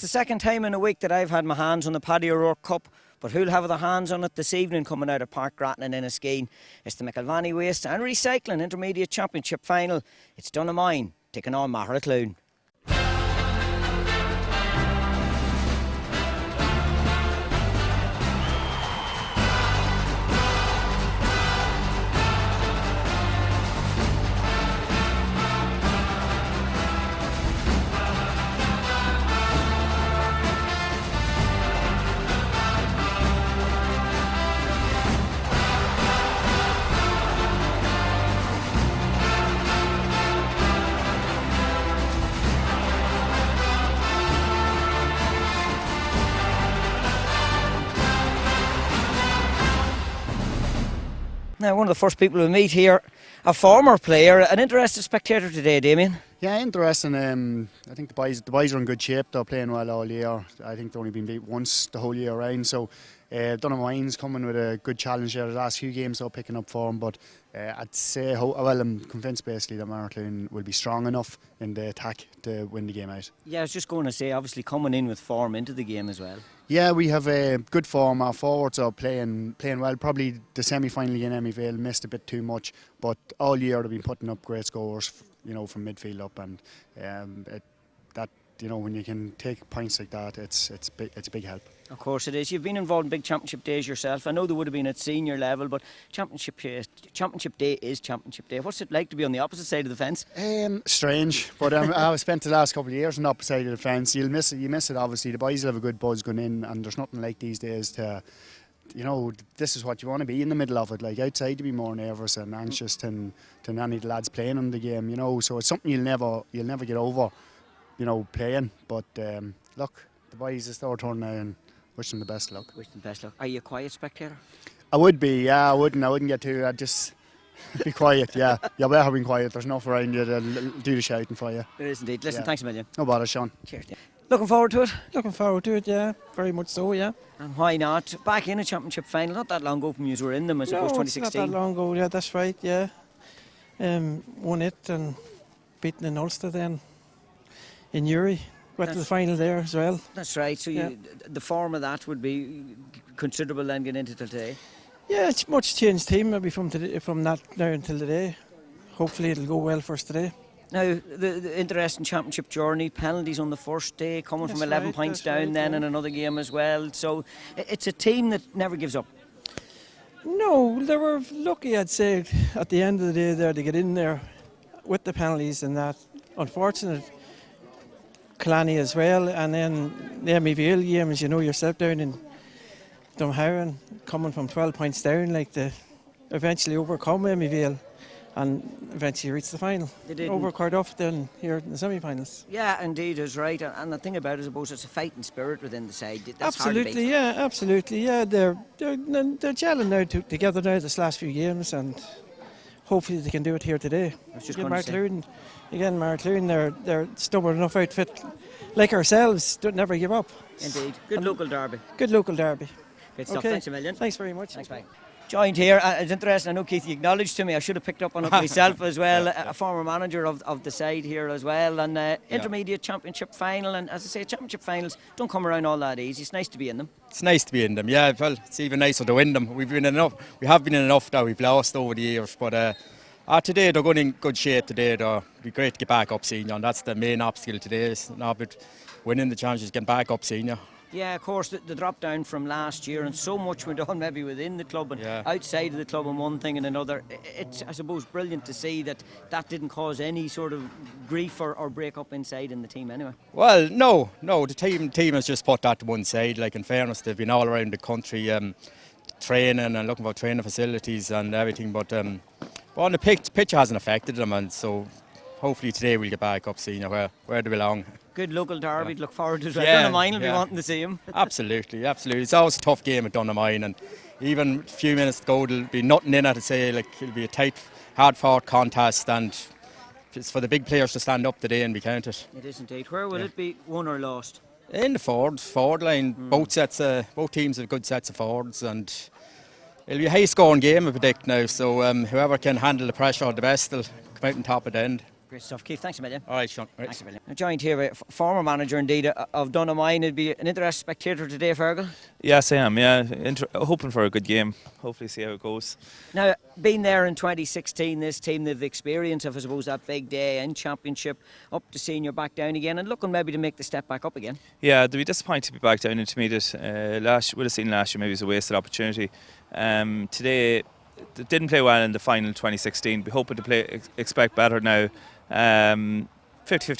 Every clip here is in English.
the second time in a week that I've had my hands on the Paddy O'Rourke Cup, but who'll have their hands on it this evening coming out of Park Grattan and Enniskeane? It's the Elvaney Waste and Recycling Intermediate Championship Final. It's Dunamine taking on Maheracloon. Now, one of the first people we meet here, a former player, an interested spectator today, Damien. Yeah, interesting. I think the boys are in good shape. They're playing well all year. I think they've only been beat once the whole year round. So Dunamine's coming with a good challenge there. The last few games they're picking up form, but I'd say, I'm convinced basically that Maheracloon will be strong enough in the attack to win the game out. Yeah, I was just going to say, obviously coming in with form into the game as well. Yeah, we have a good form. Our forwards are playing well. Probably the semi-final against Emmy Vale missed a bit too much, but all year they've been putting up great scores, from midfield up, and when you can take points like that, it's a big help. Of course it is. You've been involved in big championship days yourself. I know there would have been at senior level, but championship day is championship day. What's it like to be on the opposite side of the fence? Strange, but I've spent the last couple of years on the opposite side of the fence. You miss it obviously. The boys will have a good buzz going in, and there's nothing like these days to, this is what you want to be in the middle of it. Like outside, to be more nervous and anxious than any of the lads playing in the game. So it's something you'll never get over, playing. But look, the boys, it's their turn now, and wish them the best luck. Wish them the best luck. Are you a quiet spectator? I would be, yeah. I wouldn't get too. I'd just be quiet, yeah. You're better being quiet. There's enough around you to do the shouting for you. There is indeed. Listen, thanks a million. No bother, Sean. Cheers. Looking forward to it? Looking forward to it, yeah. Very much so, yeah. And why not? Back in a championship final, not that long ago from you were in them, I suppose, 2016. It's not that long ago, yeah, that's right, yeah. Won it and beaten in Ulster then in Uri. Went to the final there as well. That's right, so the form of that would be considerable then getting into today? Yeah, it's much changed team maybe from that now until today. Hopefully it'll go well for us today. Now, the interesting championship journey, penalties on the first day, coming from 11 points down then in another game as well. So it's a team that never gives up. No, they were lucky, I'd say, at the end of the day there to get in there with the penalties and that. Unfortunate, Killarney as well, and then the Emmy Vale game, as you know yourself, down in Dumhowen, coming from 12 points down, to eventually overcome Emmy Vale and eventually reach the final. They did. Over Cardiff then here in the semi-finals. Yeah, indeed, is right. And the thing about it, I suppose, it's a fighting spirit within the side. That's absolutely, hard to beat. Absolutely, yeah. They're gelling now together now this last few games, and hopefully they can do it here today. Maheracloon, they're stubborn enough outfit, like ourselves, don't never give up. Indeed. Good local derby. Good local derby. Good stuff. Okay. Thanks a million. Thanks very much. Thanks, bye. Joined here, it's interesting, I know Keith, you acknowledged to me, I should have picked up on it myself as well, a former manager of the side here as well, and intermediate championship final, and as I say, championship finals don't come around all that easy. It's nice to be in them. It's nice to be in them, yeah. Well, it's even nicer to win them. We have been in enough that we've lost over the years, but today they're going in good shape today. It'll be great to get back up senior, and that's the main obstacle today, is not about winning the championship, getting back up senior. Yeah, of course, the drop down from last year, and so much went on maybe within the club and outside of the club and one thing and another. It's, I suppose, brilliant to see that didn't cause any sort of grief or break up inside in the team anyway. Well, no, the team has just put that to one side. Like, in fairness, they've been all around the country training and looking for training facilities and everything, but on the pitch hasn't affected them, and so hopefully today we'll get back up senior where they belong. Good local derby to look forward to as well. Dunamine will be wanting to see him. Absolutely. It's always a tough game at Dunamine, and even a few minutes to go, there'll be nothing in it to say. It'll be a tight, hard-fought contest, and it's for the big players to stand up today and be counted. It is indeed. Where will it be, won or lost? In the forward line. Both teams have good sets of forwards, and it'll be a high-scoring game, I predict now. So whoever can handle the pressure the best will come out on top at the end. Great stuff, Keith. Thanks a million. All right, Sean. Right. Thanks a million. I'm joined here by former manager indeed of Dunamine. It'd be an interesting spectator today, Fergal. Yes, I am. Yeah, hoping for a good game. Hopefully, see how it goes. Now, being there in 2016, this team, they've the experience of, I suppose, that big day in championship, up to senior, back down again, and looking maybe to make the step back up again. Yeah, they'd be disappointed to be back down intermediate. Would have seen last year maybe it was a wasted opportunity. Today, they didn't play well in the final 2016. Be hoping to expect better now. 50-50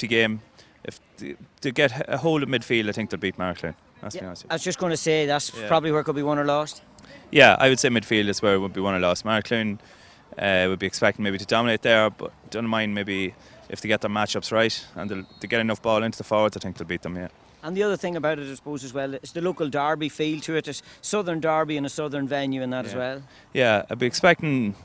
game. If they get a hold of midfield, I think they'll beat Markland. That's I was just going to say that's probably where it could be won or lost. Yeah, I would say midfield is where it would be won or lost. Markland would be expecting maybe to dominate there, but don't mind maybe if they get their matchups right and they get enough ball into the forwards, I think they'll beat them. Yeah. And the other thing about it, I suppose, as well, is the local derby feel to it. It's Southern Derby in a Southern venue and that as well. Yeah, I'd be expecting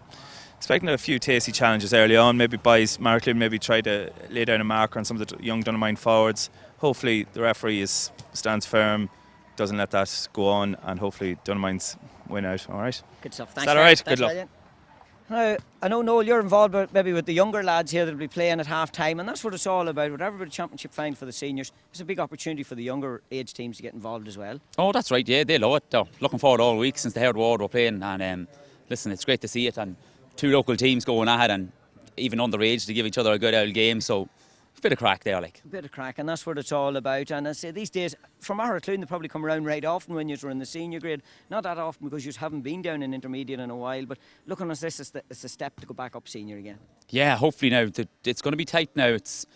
a few tasty challenges early on. Maybe Markland maybe try to lay down a marker on some of the young Dunamine forwards. Hopefully the referee stands firm, doesn't let that go on, and hopefully Dunamine's win out. All right. Good stuff. Thanks. Is that all right? Thanks, good luck. Now, I know, Noel, you're involved maybe with the younger lads here that'll be playing at half time, and that's what it's all about. With every championship final for the seniors, it's a big opportunity for the younger age teams to get involved as well. Oh, that's right, yeah, they love it. They're looking forward all week since they heard word we're playing, and listen, it's great to see it, and two local teams going ahead, and even underage to give each other a good old game, so a bit of crack there, like. A bit of crack, and that's what it's all about. And I say these days, from Aracloon, they probably come around right often when you're in the senior grade. Not that often because you haven't been down in intermediate in a while, but looking at this, it's a step to go back up senior again. Yeah, hopefully now. It's going to be tight now. It's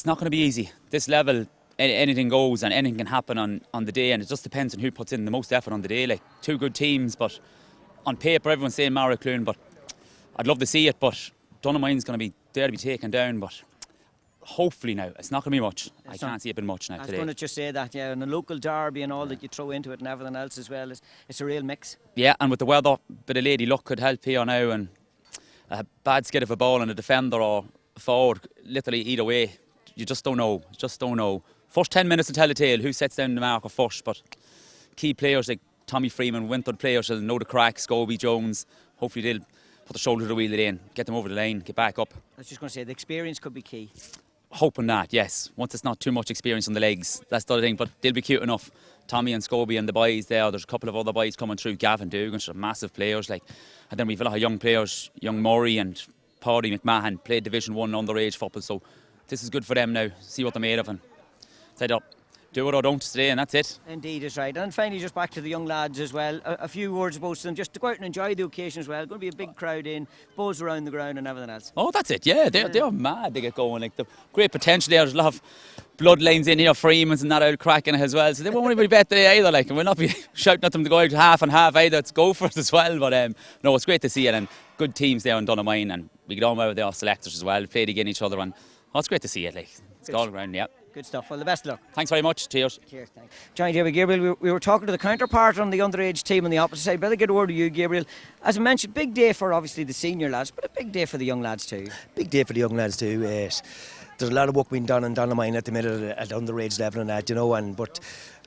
not going to be easy. This level, anything goes and anything can happen on the day, and it just depends on who puts in the most effort on the day. Like, two good teams, but on paper, everyone's saying Aracloon, but I'd love to see it, but Dunamine's going to be there to be taken down, but hopefully now, it's not going to be much. I can't see it being much now today. I was going to just say that, yeah, and the local derby and all that you throw into it and everything else as well, it's a real mix. Yeah, and with the weather, bit of lady luck could help here now, and a bad skid of a ball and a defender or forward, literally either way, you just don't know. First 10 minutes to tell the tale, who sets down the marker first, but key players like Tommy Freeman, Winthrop players will know the crack, Scobie, Jones, hopefully they'll put the shoulder to the wheel in, get them over the line, get back up. I was just going to say, the experience could be key. Hoping that, yes. Once it's not too much experience on the legs, that's the other thing. But they'll be cute enough. Tommy and Scobie and the boys there. There's a couple of other boys coming through. Gavin Dugan, massive players. And then we've a lot of young players. Young Murray and Paddy McMahon played Division 1 underage football. So this is good for them now. See what they're made of and set up. Do it or don't today, and that's it. Indeed, it's right. And finally, just back to the young lads as well. A few words about them, just to go out and enjoy the occasion as well. Going to be a big crowd in, buzz around the ground and everything else. Oh, that's it. Yeah, they're mad. They get going. Like, the great potential there. There's a lot of bloodlines in here, Freemans and that out cracking as well. So they won't be bet today either. Like, and we'll not be shouting at them to go out half and half either. Let's go for it as well. But no, it's great to see it, and good teams there in Dunamine, and we get on well with our selectors as well. We played against each other, and it's great to see it. Like, it's all around, yeah. Good stuff. Well, the best of luck. Thanks very much. Cheers. Cheers. Thanks. Joined here with Gabriel. We were talking to the counterpart on the underage team on the opposite side. Better get a word with you, Gabriel. As I mentioned, big day for obviously the senior lads, but a big day for the young lads too. Big day for the young lads too. There's a lot of work being done in Dunamine at the minute at underage level and that, but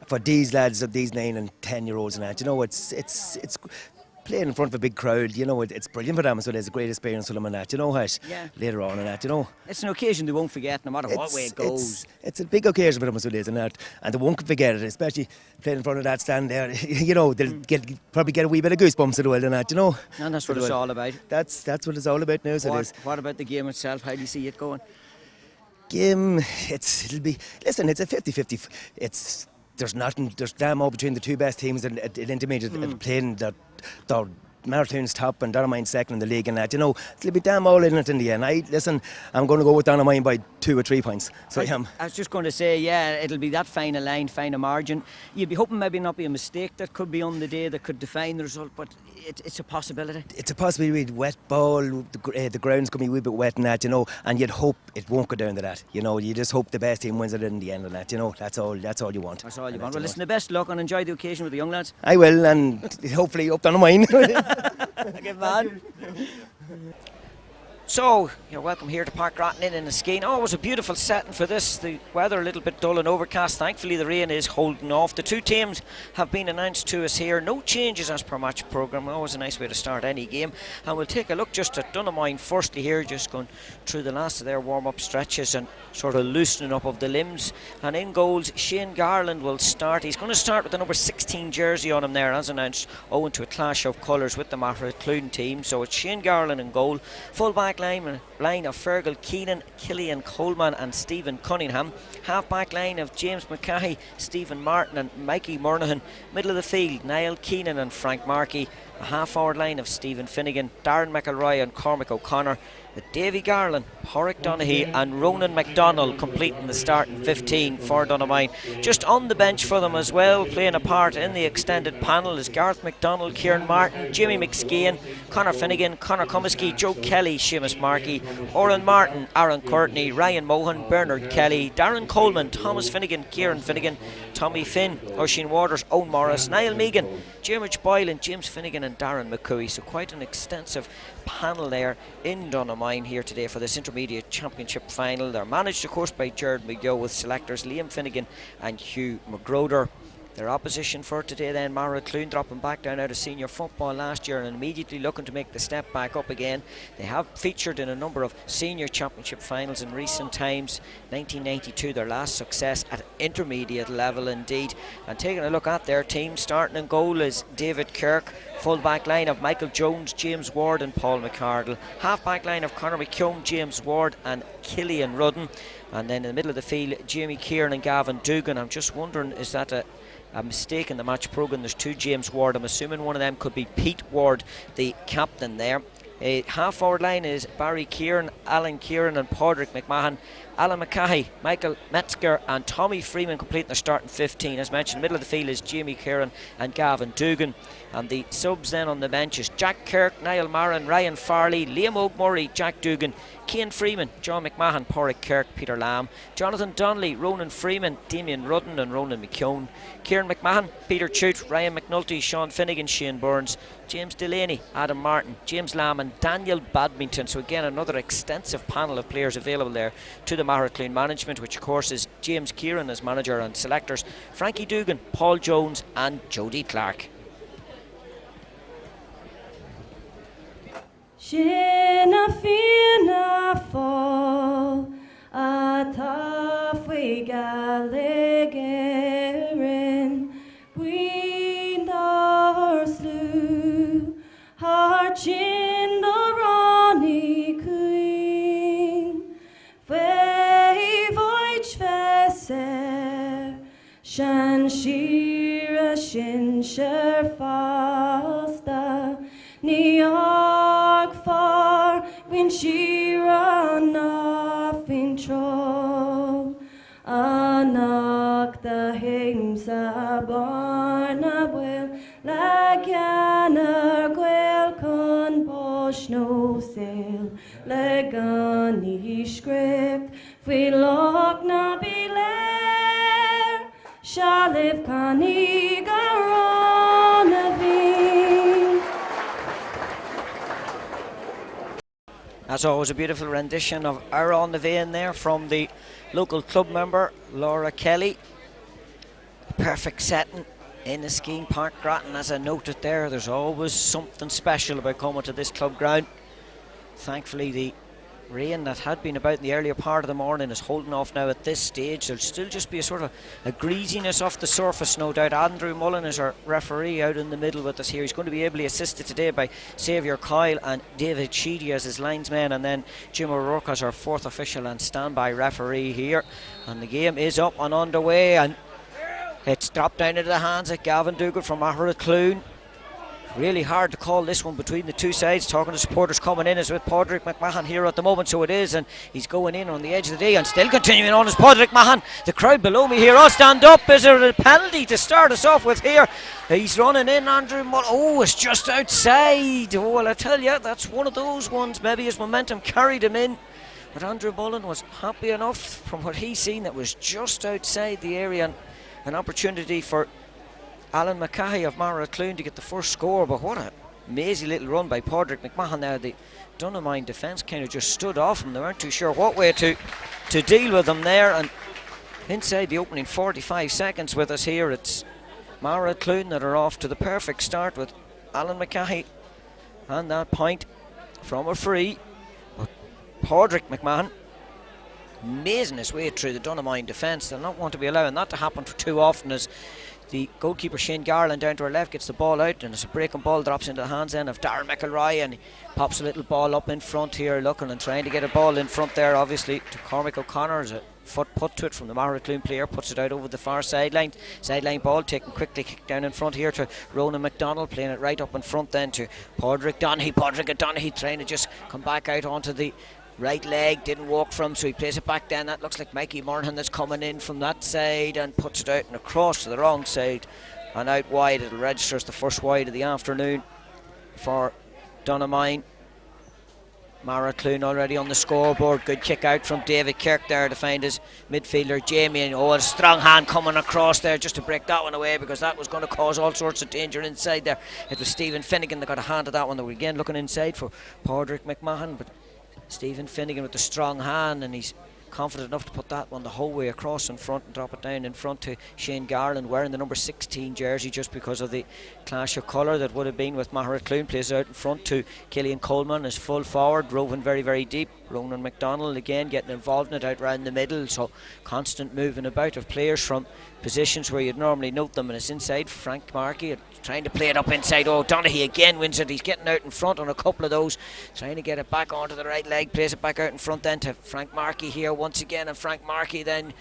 for these lads of these 9 and 10-year-olds and that, it's playing in front of a big crowd, it's brilliant for them, so it's a great experience for them and that, later on and that, It's an occasion they won't forget no matter what way it goes. It's a big occasion for them, so it is, and they won't forget it, especially playing in front of that stand there, they'll probably get a wee bit of goosebumps as well and that, And that's what it's all about. That's what it's all about now, so it is. What about the game itself? How do you see it going? Game, it's a 50-50. There's damn all between the two best teams in intermediate playing the Marathoon's top and Dunamine's second in the league and that, it'll be damn all in it in the end. I'm going to go with Dunamine by 2 or 3 points. So I was just going to say, yeah, it'll be that final line, final margin. You'd be hoping maybe not be a mistake that could be on the day that could define the result, but it's a possibility. It's a possibility. Wet ball, the ground's going to be a wee bit wet and that, and you'd hope it won't go down to that. You just hope the best team wins it in the end and that, that's all you want. That's all you want. Well, listen, the best luck and enjoy the occasion with the young lads. I will, and hopefully up Dunamine. Good man. So, you're welcome here to Park Grattan in Skeen. Always a beautiful setting for this. The weather a little bit dull and overcast. Thankfully the rain is holding off. The two teams have been announced to us here. No changes as per match programme. Always a nice way to start any game. And we'll take a look just at Dunamine firstly here, just going through the last of their warm-up stretches and sort of loosening up of the limbs. And in goals, Shane Garland will start. He's going to start with the number 16 jersey on him there, as announced, owing to a clash of colours with the Mahra-Clune team. So it's Shane Garland in goal. Full back line of Fergal Keenan, Killian Coleman and Stephen Cunningham. Half back line of James McCahey, Stephen Martin and Mikey Murnahan. Middle of the field, Niall Keenan and Frank Markey. A half forward line of Stephen Finnegan, Darren McElroy and Cormac O'Connor. With Davy Garland, Porrick Donaghy and Ronan McDonald completing the starting 15 for Dunamine. Just on the bench for them as well, playing a part in the extended panel, is Garth McDonald, Kieran Martin, Jimmy McSkeen, Conor Finnegan, Conor Comiskey, Joe Kelly, Seamus Markey, Oran Martin, Aaron Courtney, Ryan Mohan, Bernard Kelly, Darren Coleman, Thomas Finnegan, Kieran Finnegan, Tommy Finn, Oisin Waters, Owen Morris, Niall Megan, James Boyle and James Finnegan and Darren McCooey. So quite an extensive panel there in Dunamine here today for this Intermediate Championship final. They're managed of course by Jared McGill, with selectors Liam Finnegan and Hugh McGroder. Their opposition for today then, Mahra-Clune, dropping back down out of senior football last year and immediately looking to make the step back up again. They have featured in a number of senior championship finals in recent times. 1992 their last success at intermediate level indeed. And taking a look at their team, starting in goal is David Kirk. Full back line of Michael Jones, James Ward and Paul McCardle. Half back line of Conor McKeown, James Ward and Killian Rudden. And then in the middle of the field, Jamie Kieran and Gavin Dugan. I'm just wondering, is that a mistake in the match programme? There's two James Ward. I'm assuming one of them could be Pete Ward, the captain there. A half forward line is Barry Kieran, Alan Kieran and Padraig McMahon. Alan McCahey, Michael Metzger and Tommy Freeman completing their starting 15. As mentioned, middle of the field is Jamie Kieran and Gavin Dugan. And the subs then on the bench is Jack Kirk, Niall Marin, Ryan Farley, Liam O'Murray, Jack Dugan, Cian Freeman, John McMahon, Porrick Kirk, Peter Lamb, Jonathan Donnelly, Ronan Freeman, Damien Rudden and Ronan McKeown, Kieran McMahon, Peter Chute, Ryan McNulty, Sean Finnegan, Shane Burns, James Delaney, Adam Martin, James Lamb and Daniel Badminton. So again, another extensive panel of players available there to the Mahra-Clune management, which of course is James Kieran as manager and selectors, Frankie Dugan, Paul Jones and Jody Clark. Shinna fina fall ataf we galigerin we nor slew harchin the Ronnie Queen Voich Veser Shan Shira Shin Sher Fasta Niag far when she ran off in troll Anak the hymns a barna will Laganer gwel con bosh no sail Legani script we lock na biler Shaliv cani garona As always, a beautiful rendition of Our on the Vein there from the local club member Laura Kelly. Perfect setting in the Skeen Park Grattan. As I noted there, there's always something special about coming to this club ground. Thankfully the rain that had been about in the earlier part of the morning is holding off now at this stage. There'll still just be a sort of a greasiness off the surface, no doubt. Andrew Mullen is our referee out in the middle with us here. He's going to be ably assisted today by Saviour Kyle and David Sheedy as his linesman, and then Jim O'Rourke as our fourth official and standby referee here. And the game is up and underway, and it's dropped down into the hands of Gavin Dugan from Mahra-Clune. Really hard to call this one between the two sides. Talking to supporters coming in is with Padraig McMahon here at the moment, so it is, and he's going in on the edge of the day and still continuing on as Padraig McMahon. The crowd below me here all stand up. Is there a penalty to start us off with here? He's running in, Andrew Mullen. Oh, it's just outside. Oh, well, I tell you, that's one of those ones. Maybe his momentum carried him in, but Andrew Mullen was happy enough from what he's seen that was just outside the area, and an opportunity for Alan McCahey of Mahra-Clune to get the first score. But what a Mazy little run by Padraig McMahon there. The Dunamine defence kind of just stood off him. They weren't too sure what way to deal with him there. And inside the opening 45 seconds with us here, it's Mara Clune that are off to the perfect start with Alan McCahey. And that point from a free. But Padraig McMahon amazing his way through the Dunamine defence. They'll not want to be allowing that to happen for too often, as the goalkeeper Shane Garland down to our left gets the ball out, and it's a breaking ball, drops into the hands then of Darren McElroy, and he pops a little ball up in front here, looking and trying to get a ball in front there, obviously to Cormac O'Connor. As a foot put to it from the Maracloon player, puts it out over the far sideline ball taken quickly, kicked down in front here to Ronan McDonald, playing it right up in front then to Padraig O'Donoghue trying to just come back out onto the right leg, didn't walk from, so he plays it back then. That looks like Mikey Murhan that's coming in from that side and puts it out and across to the wrong side and out wide. It'll register as the first wide of the afternoon for Dunamine. Maracloon already on the scoreboard. Good kick out from David Kirk there to find his midfielder Jamie, and a strong hand coming across there just to break that one away, because that was going to cause all sorts of danger inside there. It was Stephen Finnegan that got a hand at that one. They were again looking inside for Padraig McMahon, but Stephen Finnegan with the strong hand, and he's confident enough to put that one the whole way across in front and drop it down in front to Shane Garland, wearing the number 16 jersey just because of the clash of colour that would have been with Maracloon. Plays out in front to Killian Coleman as full forward, roving very, very deep. Ronan McDonald again getting involved in it out round the middle, so constant moving about of players from positions where you'd normally note them, and it's inside Frank Markey trying to play it up inside. O'Donoghue again wins it. He's getting out in front on a couple of those, trying to get it back onto the right leg, plays it back out in front then to Frank Markey here once again, and Frank Markey then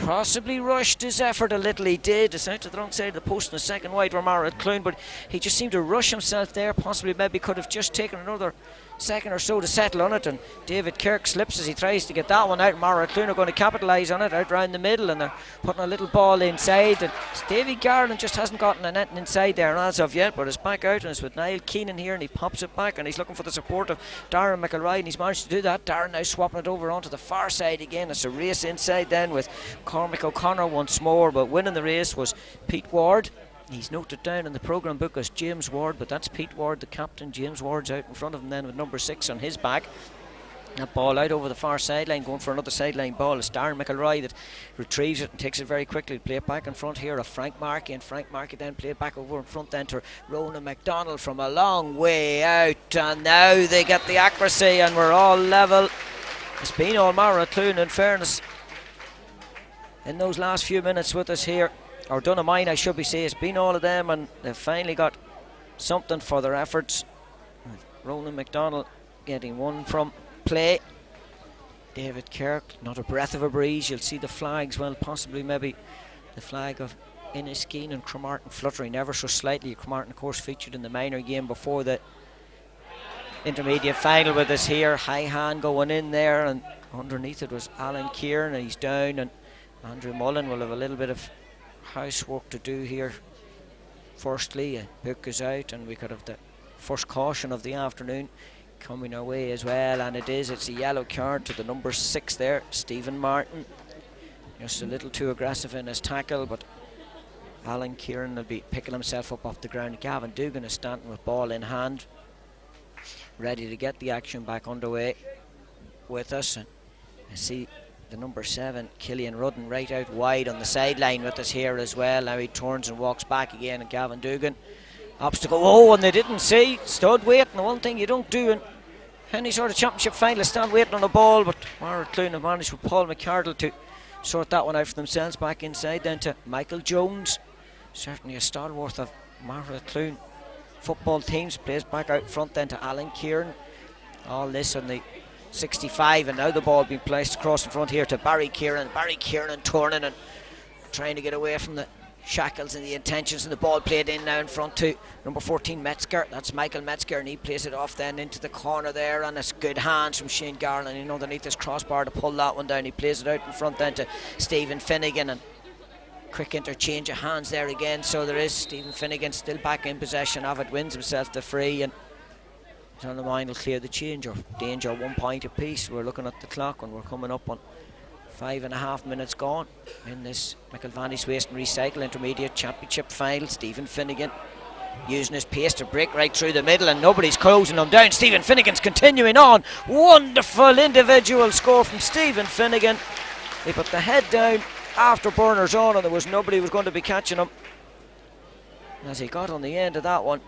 possibly rushed his effort a little. He did. It's out to the wrong side of the post in the second wide for Maracloon, but he just seemed to rush himself there. Possibly maybe could have just taken another second or so to settle on it, and David Kirk slips as he tries to get that one out. Maracloon are going to capitalise on it out round the middle, and they're putting a little ball inside, and Davy Garland just hasn't gotten anything inside there as of yet, but it's back out, and it's with Niall Keenan here, and he pops it back, and he's looking for the support of Darren McElroy, and he's managed to do that. Darren now swapping it over onto the far side again. It's a race inside then with Cormac O'Connor once more, but winning the race was Pete Ward. He's noted down in the programme book as James Ward, but that's Pete Ward, the captain. James Ward's out in front of him then with number 6 on his back. That ball out over the far sideline, going for another sideline ball. It's Darren McElroy that retrieves it and takes it very quickly. Play it back in front here of Frank Markey, and Frank Markey then play it back over in front then to Ronan McDonald from a long way out, and now they get the accuracy, and we're all level. It's been all Maracloon, in fairness, in those last few minutes with us here. Or Dunamine, I should be saying. It's been all of them, and they've finally got something for their efforts. Ronan McDonald getting one from play. David Kirk, not a breath of a breeze. You'll see the flags, well, possibly maybe the flag of Inniskeen and Cromartin fluttering ever so slightly. Cromartin, of course, featured in the minor game before the intermediate final with us here. High hand going in there, and underneath it was Alan Kieran, and he's down, and Andrew Mullen will have a little bit of housework to do here. Firstly, a book is out, and we could have the first caution of the afternoon coming our way as well, and it's a yellow card to the number 6 there, Stephen Martin. Just a little too aggressive in his tackle, but Alan Kieran will be picking himself up off the ground. Gavin Dugan is standing with ball in hand, ready to get the action back underway with us. And I see the number 7, Killian Rudden, right out wide on the sideline with us here as well. Now he turns and walks back again, and Gavin Dugan obstacle, and they didn't see, stood waiting. The one thing you don't do in any sort of championship final is stand waiting on a ball, but Maracloon have managed with Paul McCardle to sort that one out for themselves. Back inside then to Michael Jones, certainly a stalwart of Maracloon football teams. Plays back out front then to Alan Kieran. All this on the 65, and now the ball being placed across in front here to Barry Kieran. Barry Kieran turning and trying to get away from the shackles and the intentions, and the ball played in now in front to number 14 Metzger. That's Michael Metzger, and he plays it off then into the corner there, and it's good hands from Shane Garland in underneath his crossbar to pull that one down. He plays it out in front then to Stephen Finnegan, and quick interchange of hands there again. So there is Stephen Finnegan still back in possession of it, wins himself the free, and Dunamine will clear the change, or danger 1 point apiece. We're looking at the clock, and we're coming up on 5.5 minutes gone in this McElvaney's Waste and Recycle Intermediate Championship final. Stephen Finnegan using his pace to break right through the middle, and nobody's closing him down. Stephen Finnegan's continuing on. Wonderful individual score from Stephen Finnegan. He put the head down after burners on, and there was nobody who was going to be catching him as he got on the end of that one.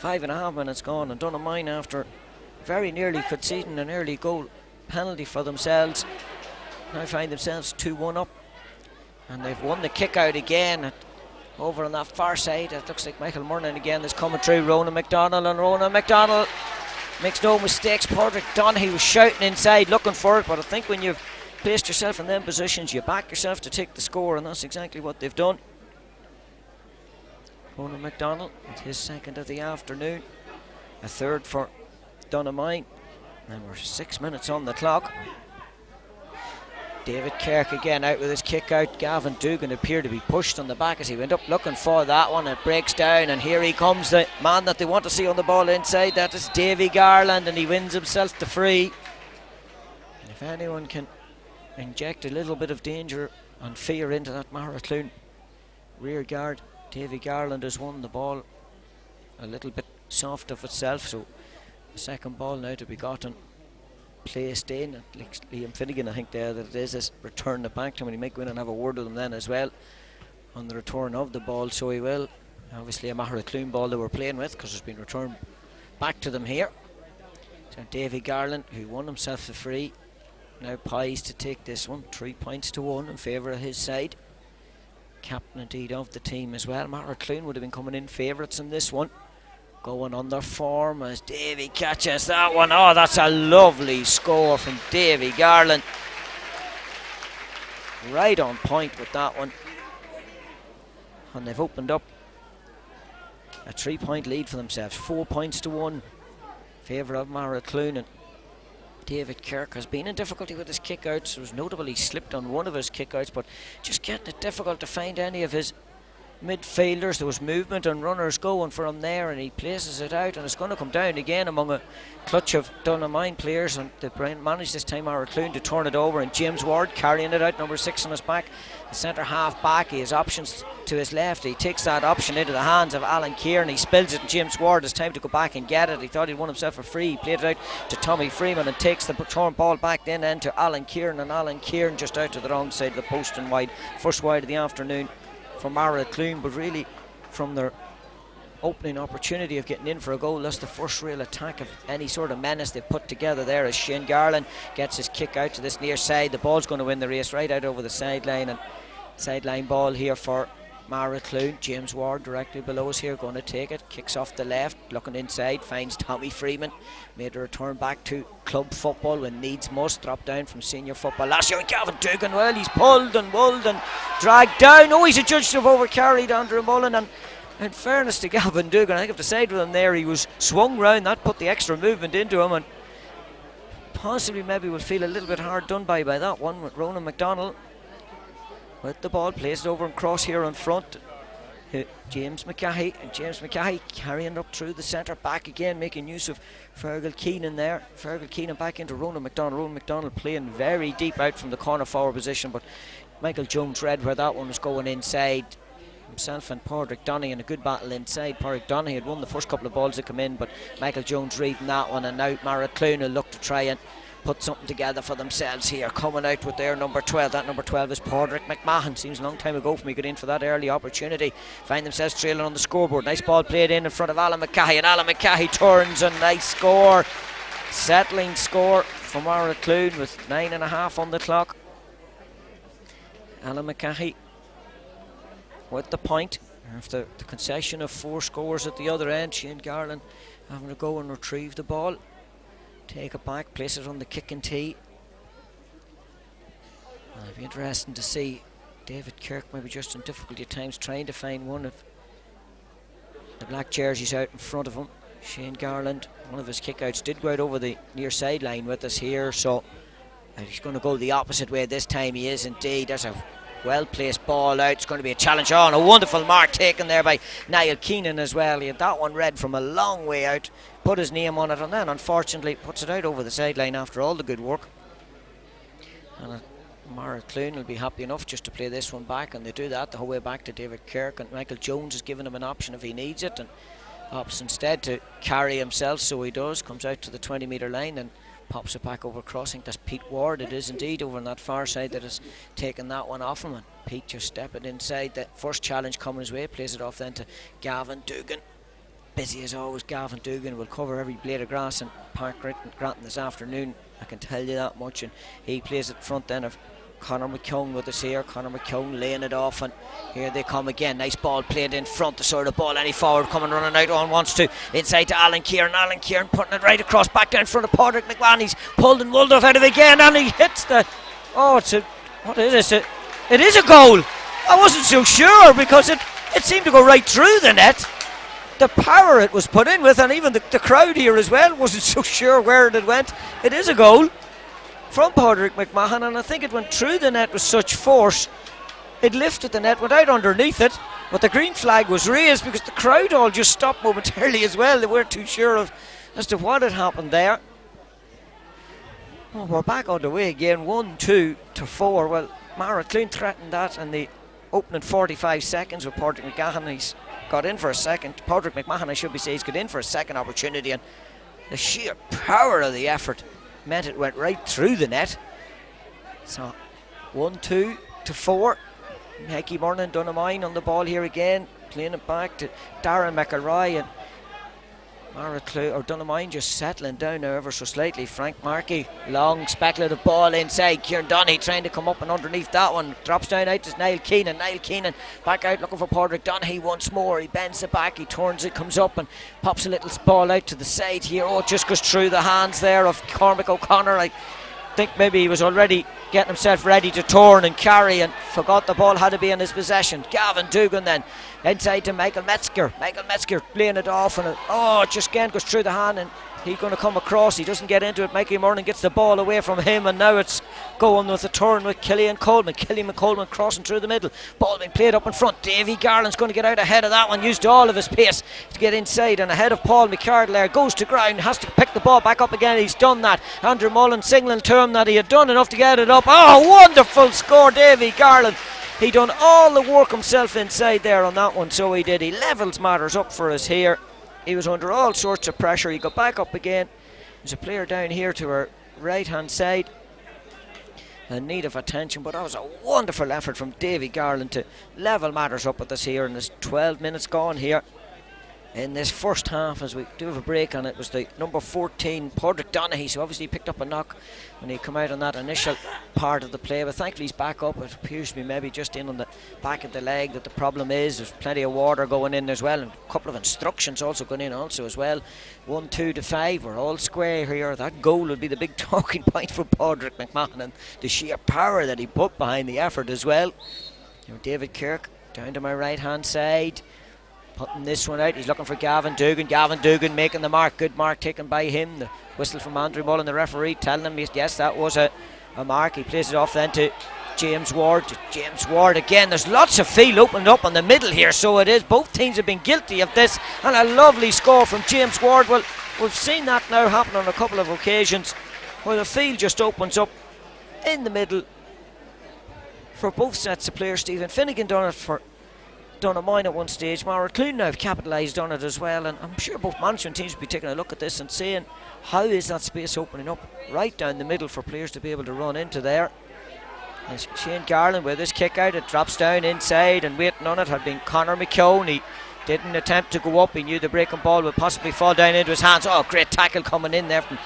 5.5 minutes gone, and Dunamine, after very nearly conceding an early goal penalty for themselves, now find themselves 2-1 up, and they've won the kick out again over on that far side. It looks like Michael Murnan again is coming through. Ronan McDonald, and Ronan McDonald makes no mistakes. Padraig Donaghy was shouting inside looking for it, but I think when you've placed yourself in them positions, you back yourself to take the score, and that's exactly what they've done. Ronan McDonald with his second of the afternoon, a third for Dunamine, and we're 6 minutes on the clock. David Kirk again out with his kick out. Gavin Dugan appeared to be pushed on the back as he went up looking for that one. It breaks down, and here he comes, the man that they want to see on the ball inside. That is Davy Garland, and he wins himself the free. If anyone can inject a little bit of danger and fear into that Maracloon rear guard, Davy Garland has won the ball a little bit soft of itself, so the second ball now to be gotten, placed in. At least Liam Finnegan, I think there that it is return it back to him, and he might go in and have a word with him then as well on the return of the ball, so he will. Obviously a Maracloon ball they were playing with, because it's been returned back to them here. So Davy Garland, who won himself the free, now poised to take this one. 3 points to 1 in favour of his side. Captain indeed of the team as well. Maracloon would have been coming in favourites in this one, going on their form as Davy catches that one. Oh, that's a lovely score from Davy Garland. Right on point with that one. And they've opened up a 3-point lead for themselves. 4 points to 1 in favour of Maracloon. And David Kirk has been in difficulty with his kickouts. It was notable he slipped on one of his kickouts, but just getting it difficult to find any of his midfielders. There was movement and runners going for him there, and he places it out, and it's going to come down again among a clutch of Dunamine players, and they managed this time Maracloon to turn it over, and James Ward carrying it out, number 6 on his back, the centre half back. He has options to his left. He takes that option into the hands of Alan Kieran. He spills it, and James Ward has time to go back and get it. He thought he'd won himself a free. He played it out to Tommy Freeman and takes the return ball back then into Alan Kieran, and Alan Kieran just out to the wrong side of the post and wide. First wide of the afternoon for Maracloon, but really from their opening opportunity of getting in for a goal, that's the first real attack of any sort of menace they've put together there, as Shane Garland gets his kick out to this near side. The ball's going to win the race right out over the sideline, and sideline ball here for Maracloon. James Ward directly below us here, going to take it, kicks off the left, looking inside, finds Tommy Freeman, made a return back to club football when needs must, dropped down from senior football last year. And Gavin Dugan, well, he's pulled and pulled and dragged down. Oh, he's adjudged to have overcarried Andrew Mullen, and in fairness to Gavin Dugan, I think if the side with him there, he was swung round, that put the extra movement into him, and possibly maybe will feel a little bit hard done by that one with Ronan McDonald with the ball placed over and cross here in front. James McCahey, and James McCahey carrying up through the centre back again, making use of Fergal Keenan there. Fergal Keenan back into Ronan McDonald. Ronan McDonald playing very deep out from the corner forward position, but Michael Jones read where that one was going inside. Himself and Padraig Donaghy in a good battle inside. Padraig Donaghy had won the first couple of balls that come in, but Michael Jones reading that one, and now Maracloon will look to try and put something together for themselves here, coming out with their number 12. That number 12 is Padraig McMahon. Seems a long time ago for me to get in for that early opportunity. Find themselves trailing on the scoreboard. Nice ball played in front of Alan McCahey, and Alan McCahey turns, a nice score, settling score for Maracloon with 9.5 on the clock. Alan McCahey with the point after the concession of 4 scores at the other end. Shane Garland having to go and retrieve the ball, take it back, place it on the kicking tee. It'll be interesting to see David Kirk maybe just in difficulty at times trying to find one of the black jerseys out in front of him. Shane Garland, one of his kickouts did go out over the near sideline with us here, so he's going to go the opposite way this time. He is indeed. That's a well placed ball out. It's going to be a challenge on. A wonderful mark taken there by Niall Keenan as well. He had that one read from a long way out, put his name on it, and then unfortunately puts it out over the sideline after all the good work. And Mara Clune will be happy enough just to play this one back, and they do that the whole way back to David Kirk, and Michael Jones has given him an option if he needs it, and opts instead to carry himself, so he does, comes out to the 20-metre line and pops it back over crossing. That's Pete Ward, it is indeed, over on that far side that has taken that one off him, and Pete just stepping inside. The first challenge coming his way, plays it off then to Gavin Dugan. Busy as always, Gavin Dugan will cover every blade of grass in Park Granton this afternoon, I can tell you that much, and he plays it front then of Conor McKeown with us here. Conor McKeown laying it off, and here they come again. Nice ball played in front, the sort of ball any forward coming running out on wants to. Inside to Alan Kieran. Alan Kieran putting it right across back down in front of Padraig McMahon. He's pulled and Waldorf out of it again, and he hits the. Oh, it's a. What is it? It is a goal. I wasn't so sure because it seemed to go right through the net. The power it was put in with, and even the crowd here as well wasn't so sure where it went. It is a goal from Padraig McMahon, and I think it went through the net with such force it lifted the net, went out underneath it, but the green flag was raised because the crowd all just stopped momentarily as well. They weren't too sure as to what had happened there. Oh, we're back on the way again, 1-2-4. Well, Mara Clune threatened that in the opening 45 seconds with Padraig McMahon. He's got in for a second. Padraig McMahon, I should be saying, he's got in for a second opportunity, and the sheer power of the effort meant it went right through the net. So 1-2-4. Hecky Murnan Dunamine on the ball here again, playing it back to Darren McElroy, and Dunamine just settling down now ever so slightly. Frank Markey, long speculative ball inside. Kieran Donaghy trying to come up and underneath that one, drops down out to Niall Keenan. Niall Keenan back out looking for Padraig Donaghy once more. He bends it back, he turns it, comes up and pops a little ball out to the side here. Oh, it just goes through the hands there of Cormac O'Connor. I think maybe he was already getting himself ready to turn and carry and forgot the ball had to be in his possession. Gavin Dugan then inside to Michael Metzger. Michael Metzger playing it off, and it just again goes through the hand, and he's going to come across. He doesn't get into it. Mikey Murnan gets the ball away from him, and now it's going with a turn with Killian Coleman. Killian Coleman crossing through the middle. Ball being played up in front. Davy Garland's going to get out ahead of that one. Used all of his pace to get inside, and ahead of Paul McCardle there. Goes to ground, has to pick the ball back up again. He's done that. Andrew Mullen signaling to him that he had done enough to get it up. Oh, wonderful score, Davy Garland. He done all the work himself inside there on that one, so he did. He levels matters up for us here. He was under all sorts of pressure. He got back up again. There's a player down here to our right hand side in need of attention, but that was a wonderful effort from Davy Garland to level matters up with us here, and there's 12 minutes gone here in this first half as we do have a break, and it was the number 14 Padraig Donaghy, so obviously he picked up a knock when he come out on that initial part of the play, but thankfully he's back up. It appears to be maybe just in on the back of the leg that the problem is. There's plenty of water going in as well, and a couple of instructions also going in also as well. 1-2-5, we're all square here. That goal would be the big talking point for Padraig McMahon, and the sheer power that he put behind the effort as well. David Kirk down to my right hand side, putting this one out. He's looking for Gavin Dugan. Gavin Dugan making the mark. Good mark taken by him. The whistle from Andrew Mullen, the referee, telling him yes, that was a mark. He plays it off then to James Ward. James Ward again. There's lots of field opened up on the middle here, so it is. Both teams have been guilty of this, and a lovely score from James Ward. Well, we've seen that now happen on a couple of occasions where the field just opens up in the middle for both sets of players. Stephen Finnegan done it for Dunamine at one stage. Mara Clune now have capitalised on it as well, and I'm sure both management teams will be taking a look at this and saying, how is that space opening up right down the middle for players to be able to run into there? And Shane Garland with his kick out, it drops down inside, and waiting on it had been Conor McKeown. He didn't attempt to go up. He knew the breaking ball would possibly fall down into his hands. Oh, great tackle coming in there from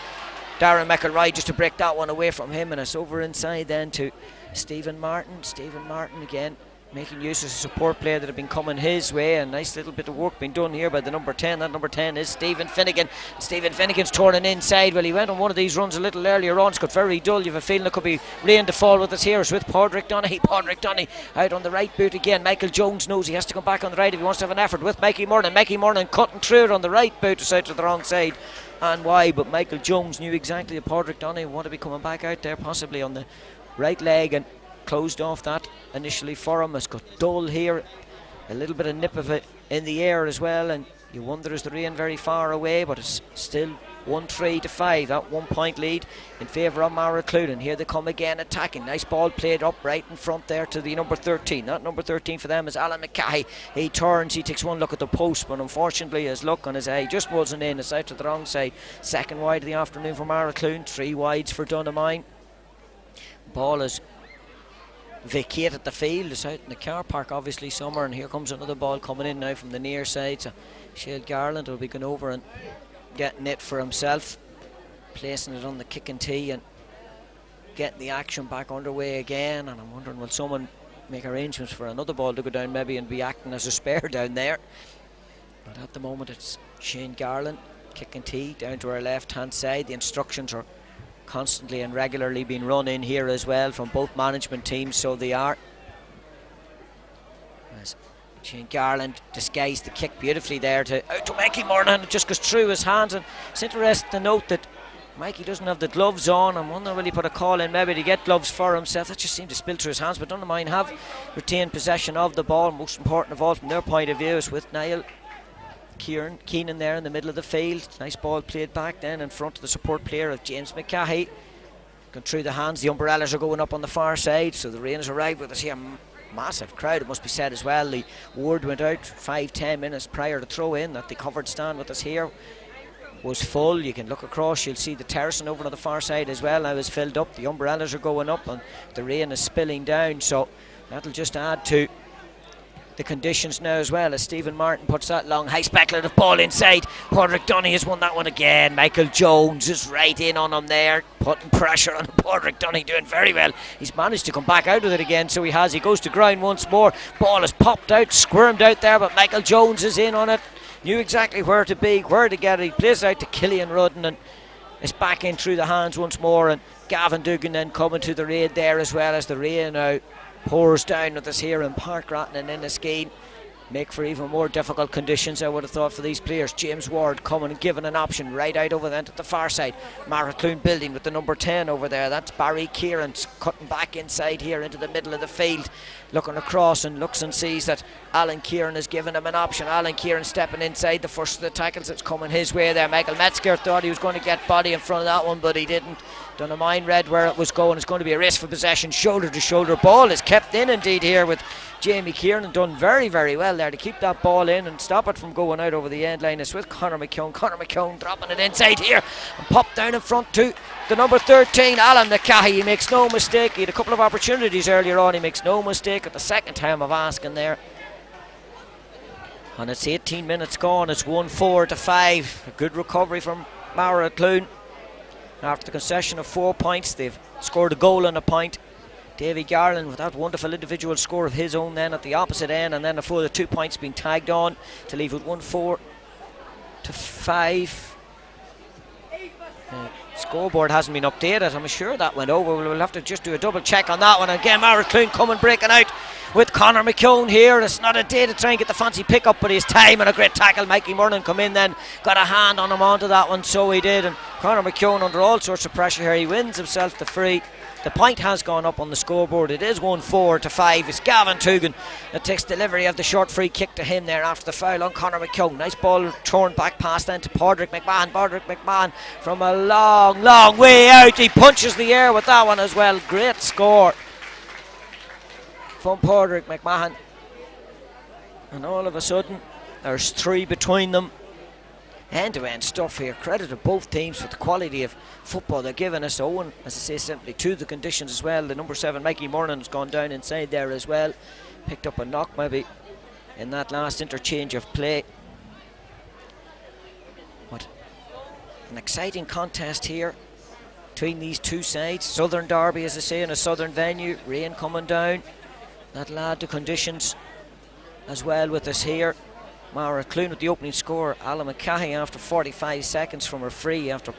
Darren McElroy just to break that one away from him, and it's over inside then to Stephen Martin. Stephen Martin again making use of a support player that had been coming his way. A nice little bit of work being done here by the number 10. That number 10 is Stephen Finnegan. Stephen Finnegan's turning inside. Well, he went on one of these runs a little earlier on. It's got very dull. You have a feeling it could be rain to fall with us here. It's with Padraig Donaghy. Padraig Donaghy out on the right boot again. Michael Jones knows he has to come back on the right if he wants to have an effort with Mikey Murnan. Mikey Murnan cutting through it on the right boot. It's out to the wrong side. And why? But Michael Jones knew exactly that Padraig Donaghy wanted to be coming back out there, possibly on the right leg, and closed off that initially for him. It's got dull here, a little bit of nip of it in the air as well, and you wonder is the rain very far away, but it's still 1-3-5. That 1 point lead in favour of Maraclune. And here they come again attacking. Nice ball played up right in front there to the number 13. That number 13 for them is Alan McCahey. He turns, he takes one look at the post, but unfortunately his luck on his eye just wasn't in. It's out to the wrong side. Second wide of the afternoon for Maraclune. 3 wides for Dunamine. Ball is vacated the field. It's out in the car park obviously somewhere, and here comes another ball coming in now from the near side. So Shale Garland will be going over and getting it for himself, placing it on the kick and tee and getting the action back underway again. And I'm wondering, will someone make arrangements for another ball to go down maybe and be acting as a spare down there? But at the moment it's Shane Garland, kick and tee down to our left hand side. The instructions are constantly and regularly being run in here as well from both management teams, so they are. As Shane Garland disguised the kick beautifully there to Mikey Moran. It just goes through his hands, and it's interesting to note that Mikey doesn't have the gloves on. I'm wondering will he put a call in maybe to get gloves for himself. That just seemed to spill through his hands, but Dunamine have retained possession of the ball. Most important of all from their point of view is with Niall Keenan there in the middle of the field. Nice ball played back then in front of the support player of James McCahey. Gone through the hands. The umbrellas are going up on the far side, so the rain has arrived with us here. Massive crowd, it must be said as well. The word went out 5-10 minutes prior to throw in that the covered stand with us here was full. You can look across, you'll see the terracing over on the far side as well now is filled up. The umbrellas are going up and the rain is spilling down, so that'll just add to the conditions now as well, as Stephen Martin puts that long high speculative ball inside. Padraig Dunny has won that one again. Michael Jones is right in on him there, putting pressure on Padraig Dunny, doing very well. He's managed to come back out with it again, so he goes to ground once more. Ball has popped out, squirmed out there, but Michael Jones is in on it. Knew exactly where to be, where to get it. He plays out to Killian Rudden, and it's back in through the hands once more, and Gavin Dugan then coming to the raid there as well, as the rain now pours down with us here in Park Ratton and Enniskeane. Make for even more difficult conditions, I would have thought, for these players. James Ward coming and giving an option right out over then to the far side. Maraclune building with the number 10 over there. That's Barry Kieran cutting back inside here into the middle of the field, looking across and looks and sees that Alan Kieran has given him an option. Alan Kieran stepping inside the first of the tackles. It's coming his way there. Michael Metzger thought he was going to get body in front of that one, but he didn't. Dunamine read where it was going. It's going to be a race for possession, shoulder to shoulder. Ball is kept in indeed here with Jamie Kieran, done very, very well there to keep that ball in and stop it from going out over the end line. It's with Conor McKeown. Conor McKeown dropping it inside here and popped down in front to the number 13, Alan McCahey. He makes no mistake. He had a couple of opportunities earlier on. He makes no mistake at the second time of asking there. And it's 18 minutes gone. It's 1-4-5. A good recovery from Maraclune. After the concession of 4 points, they've scored a goal and a point. Davy Garland with that wonderful individual score of his own then at the opposite end, and then a further 2 points being tagged on to leave it 1-4-5. Scoreboard hasn't been updated. I'm sure that went over. We'll have to just do a double check on that one. Again, Maraclune coming breaking out with Conor McKeown here. It's not a day to try and get the fancy pick up, but his time and a great tackle. Mikey Murnan come in then, got a hand on him onto that one, so he did. And Conor McKeown under all sorts of pressure here. He wins himself the free. The point has gone up on the scoreboard. It is 1-4-5. It's Gavin Toogan that takes delivery of the short free kick to him there after the foul on Conor McKeown. Nice ball torn back past then to Padraig McMahon. Padraig McMahon from a long, long way out. He punches the air with that one as well. Great score from Padraig McMahon. And all of a sudden, there's 3 between them. End-to-end stuff here. Credit to both teams for the quality of football they're giving us. Owen, as I say, simply to the conditions as well. The number 7, Mikey Murnan, has gone down inside there as well. Picked up a knock maybe in that last interchange of play. But an exciting contest here between these two sides. Southern Derby, as I say, in a southern venue. Rain coming down. That'll add to conditions as well with us here. Maraclune with the opening score. Alan McCahey after 45 seconds from a free after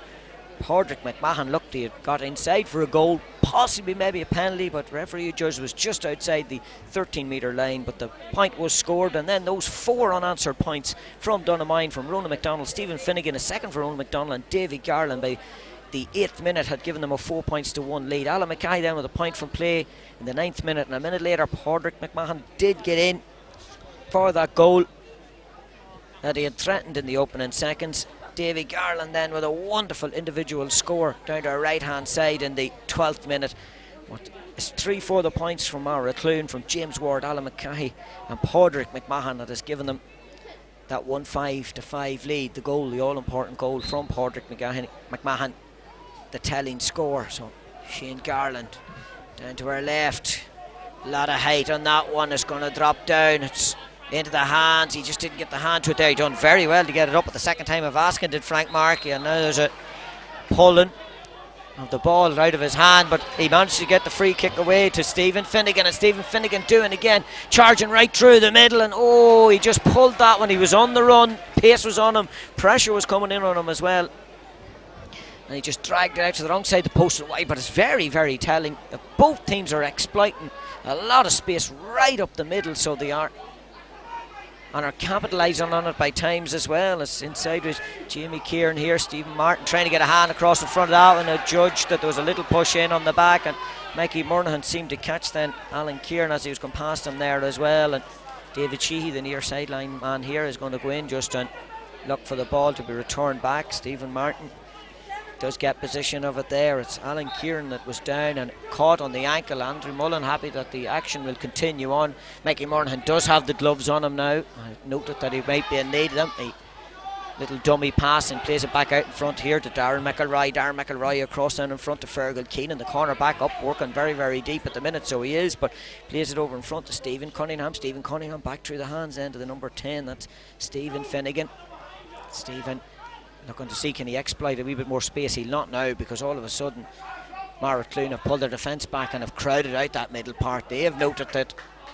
Padraig McMahon looked he had got inside for a goal, possibly maybe a penalty, but referee judge was just outside the 13-metre line, but the point was scored. And then those 4 unanswered points from Dunamine, from Ronan McDonald, Stephen Finnegan a second for Ronan McDonald, and Davy Garland by the 8th minute had given them a 4-1 lead. Alan McCahey then with a point from play in the 9th minute, and a minute later Padraig McMahon did get in for that goal that he had threatened in the opening seconds. Davy Garland then with a wonderful individual score down to our right hand side in the 12th minute. It's 3 the points from our Clune, from James Ward, Alan McCahey and Padraig McMahon, that has given them that 1-5 lead. The goal, the all-important goal from Padraig McMahon, the telling score. So Shane Garland down to our left. A lot of height on that one. It's going to drop down. It's into the hands. He just didn't get the hand to it there. He done very well to get it up at the second time of asking, did Frank Markey. And now there's a pulling of the ball out of his hand, but he managed to get the free kick away to Stephen Finnegan, and Stephen Finnegan doing again, charging right through the middle, and he just pulled that one. He was on the run, pace was on him, pressure was coming in on him as well, and he just dragged it out to the wrong side of the post and wide. But it's very, very telling that both teams are exploiting a lot of space right up the middle, so they are, and are capitalising on it by times as well. As inside was Jamie Kieran here, Stephen Martin trying to get a hand across in front of that one, and judged that there was a little push in on the back, and Mikey Murnahan seemed to catch then Alan Kieran as he was going past him there as well. And David Sheehy, the near sideline man here, is going to go in just and look for the ball to be returned back. Stephen Martin does get position of it there. It's Alan Kieran that was down and caught on the ankle. Andrew Mullen happy that the action will continue on. Mikey Murnahan does have the gloves on him now. I noted that he might be in need of them. A little dummy pass and plays it back out in front here to Darren McElroy. Darren McElroy across down in front to Fergal Keenan, the corner back up, working very, very deep at the minute, so he is, but plays it over in front to Stephen Cunningham. Stephen Cunningham back through the hands then to the number 10. That's Stephen Finnegan. Stephen looking to see, can he exploit a wee bit more space? He'll not now, because all of a sudden Mara Clune have pulled their defence back and have crowded out that middle part. They have noted that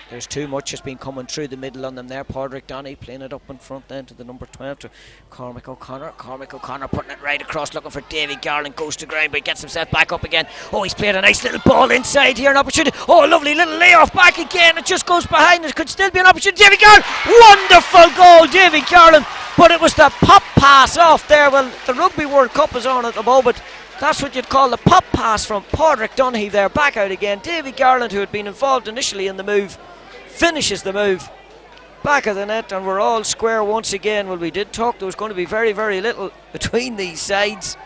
there's too much has been coming through the middle on them there. Padraig Donny playing it up in front then to the number 12 to Cormac O'Connor. Cormac O'Connor putting it right across, looking for Davy Garland, goes to ground but he gets himself back up again. He's played a nice little ball inside here, an opportunity. Lovely little layoff back again. It just goes behind. It could still be an opportunity. Davy Garland, wonderful goal, Davy Garland. But it was the pop pass off there. Well, the Rugby World Cup is on at the moment. That's what you'd call the pop pass from Padraig Donaghy there. Back out again. Davy Garland, who had been involved initially in the move, finishes the move. Back of the net, and we're all square once again. Well, we did talk there was going to be very, very little between these sides.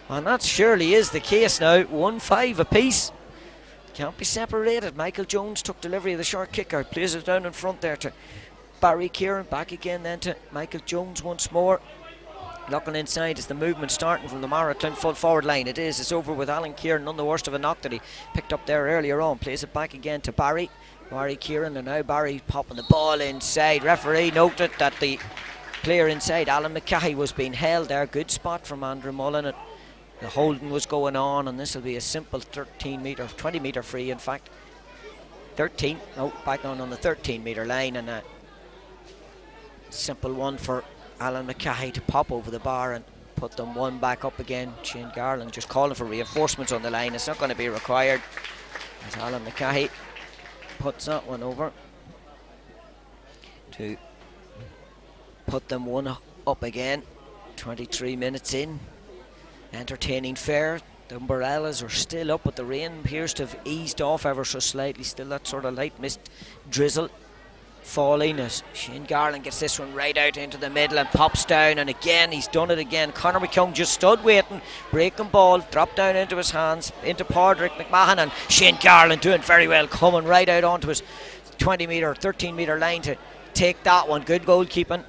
And that surely is the case now. 1-5 apiece. Can't be separated. Michael Jones took delivery of the short kicker. Plays it down in front there to Barry Kieran, back again then to Michael Jones once more. Looking inside as the movement starting from the Mara Clune full forward line. It's over with Alan Kieran, none the worst of a knock that he picked up there earlier on. Plays it back again to Barry Kieran, and now Barry popping the ball inside. Referee noted that the player inside, Alan McCahey, was being held there. Good spot from Andrew Mullen. The holding was going on, and this will be a simple 20 metre free in fact. 13, back on the 13 metre line, and a simple one for Alan McCahey to pop over the bar and put them one back up again. Shane Garland just calling for reinforcements on the line. It's not going to be required as Alan McCahey puts that one over to put them one up again. 23 minutes in. Entertaining fair. The umbrellas are still up, but the rain appears to have eased off ever so slightly. Still that sort of light mist drizzle falling as Shane Garland gets this one right out into the middle and pops down, and again he's done it again. Conor McKeown just stood waiting, breaking ball, dropped down into his hands, into Padraig McMahon, and Shane Garland doing very well, coming right out onto his 20 metre, 13 metre line to take that one. Good goalkeeping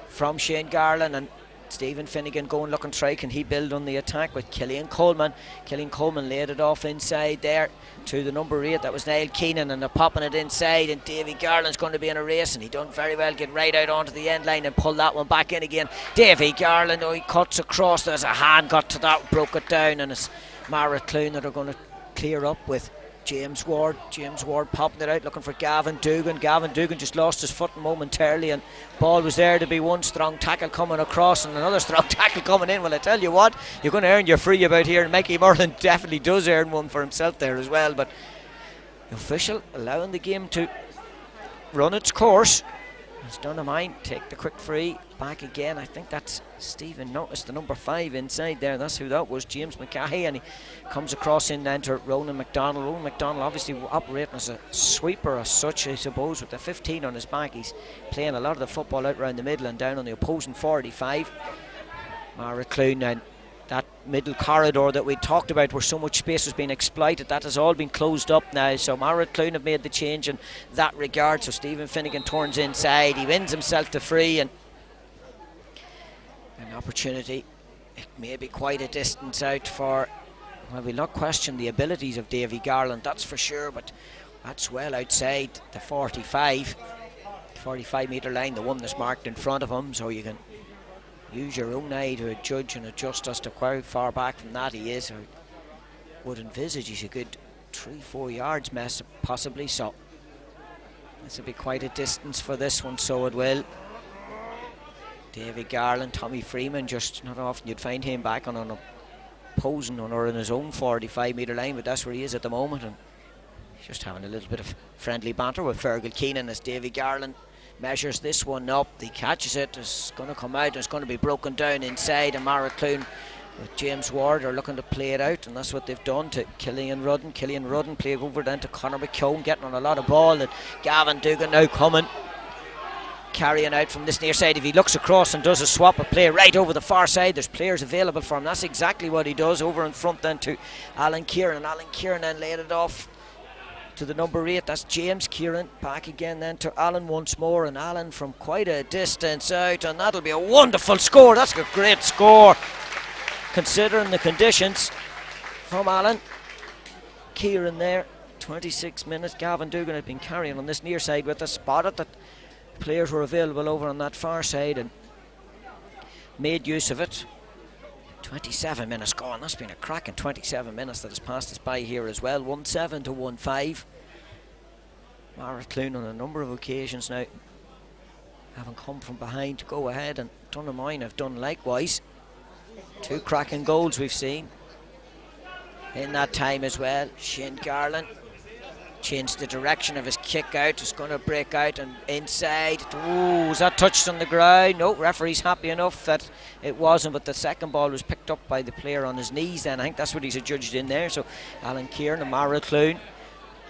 from Shane Garland, and Stephen Finnegan going looking try, can he build on the attack with Killian Coleman. Killian Coleman laid it off inside there to the number 8, that was Niall Keenan, and they're popping it inside, and Davy Garland's going to be in a race, and he done very well, get right out onto the end line and pull that one back in again. Davy Garland, he cuts across, there's a hand got to that, broke it down, and it's Mara Clune that are going to clear up with James Ward popping it out, looking for Gavin Dugan. Gavin Dugan just lost his footing momentarily, and ball was there to be one. Strong tackle coming across and another strong tackle coming in. Well, I tell you what, you're going to earn your free about here, and Mikey Merlin definitely does earn one for himself there as well. But the official allowing the game to run its course. It's done a mind, take the quick free, back again. I think that's Stephen Notice, the number 5 inside there. That's who that was, James McCahey, and he comes across in then to Ronan McDonald. Ronan McDonald obviously operating as a sweeper as such, I suppose, with the 15 on his back. He's playing a lot of the football out around the middle and down on the opposing 45. Maracloon, and that middle corridor that we talked about where so much space was being exploited, that has all been closed up now. So Maracloon have made the change in that regard. So Stephen Finnegan turns inside, he wins himself the free, and an opportunity. It may be quite a distance out for, well, we'll not question the abilities of Davy Garland, that's for sure, but that's well outside the 45 metre line, the one that's marked in front of him, so you can use your own eye to judge and adjust as to how far back from that he is. I would envisage he's a good 3-4 yards possibly, so this will be quite a distance for this one, so it will. David Garland, Tommy Freeman, just not often you'd find him back on an opposing or in his own 45 metre line, but that's where he is at the moment, and he's just having a little bit of friendly banter with Fergal Keenan as David Garland measures this one up. He catches it, it's going to come out, and it's going to be broken down inside, and Maracloon with James Ward are looking to play it out, and that's what they've done to Killian Rudden. Killian Rudden playing over then to Conor McKeown, getting on a lot of ball, and Gavin Dugan now coming, carrying out from this near side. If he looks across and does a swap of play right over the far side, there's players available for him. That's exactly what he does over in front then to Alan Kieran, and Alan Kieran then laid it off to the number 8, that's James Kieran, back again then to Alan once more, and Alan from quite a distance out, and that'll be a wonderful score. That's a great score considering the conditions from Alan Kieran there. 26 minutes. Gavin Dugan had been carrying on this near side with us, spotted that players were available over on that far side and made use of it. 27 minutes gone. That's been a cracking 27 minutes that has passed us by here as well. 1-7 to 1-5. Maracloon on a number of occasions now having come from behind to go ahead, and Dunamine have done likewise. 2 cracking goals we've seen in that time as well. Shane Garland changed the direction of his kick out. It's going to break out and inside. Ooh, was that touched on the ground? No, referee's happy enough that it wasn't, but the second ball was picked up by the player on his knees then. I think that's what he's adjudged in there. So Alan Kieran and Maracloon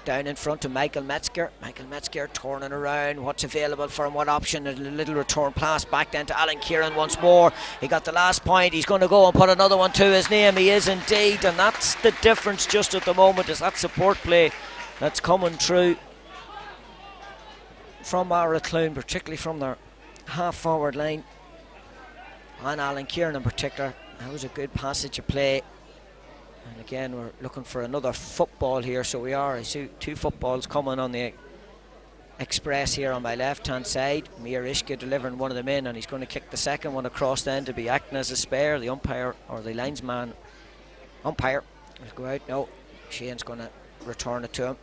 down in front to Michael Metzger. Michael Metzger turning around. What's available for him? What option? A little return pass back then to Alan Kieran once more. He got the last point. He's going to go and put another one to his name. He is indeed, and that's the difference just at the moment, is that support play that's coming through from Maracloon, particularly from their half-forward line, and Alan Kieran in particular. That was a good passage of play. And again, we're looking for another football here, so we are. I see 2 footballs coming on the express here on my left-hand side. Mir Ishka delivering one of them in, and he's going to kick the second one across then to be acting as a spare. The umpire, or the linesman, umpire, will go out. No, Shane's going to return it to him,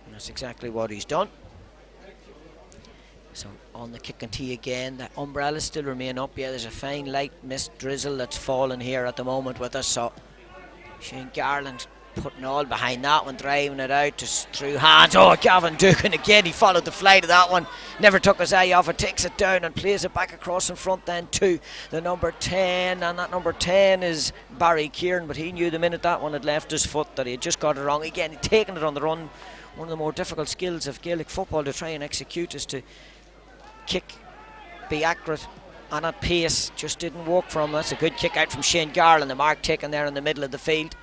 and that's exactly what he's done. So on the kick and tee again, the umbrellas still remain up. Yeah, there's a fine light mist drizzle that's falling here at the moment with us, so Shane Garland putting all behind that one, driving it out just through hands. Oh, Gavin Dugan again, he followed the flight of that one, never took his eye off it, takes it down and plays it back across in front then to the number 10, and that number 10 is Barry Kieran, but he knew the minute that one had left his foot that he had just got it wrong. Again, he'd taken it on the run. One of the more difficult skills of Gaelic football to try and execute is to kick, be accurate and at pace. Just didn't work for him. That's a good kick out from Shane Garland, the mark taken there in the middle of the field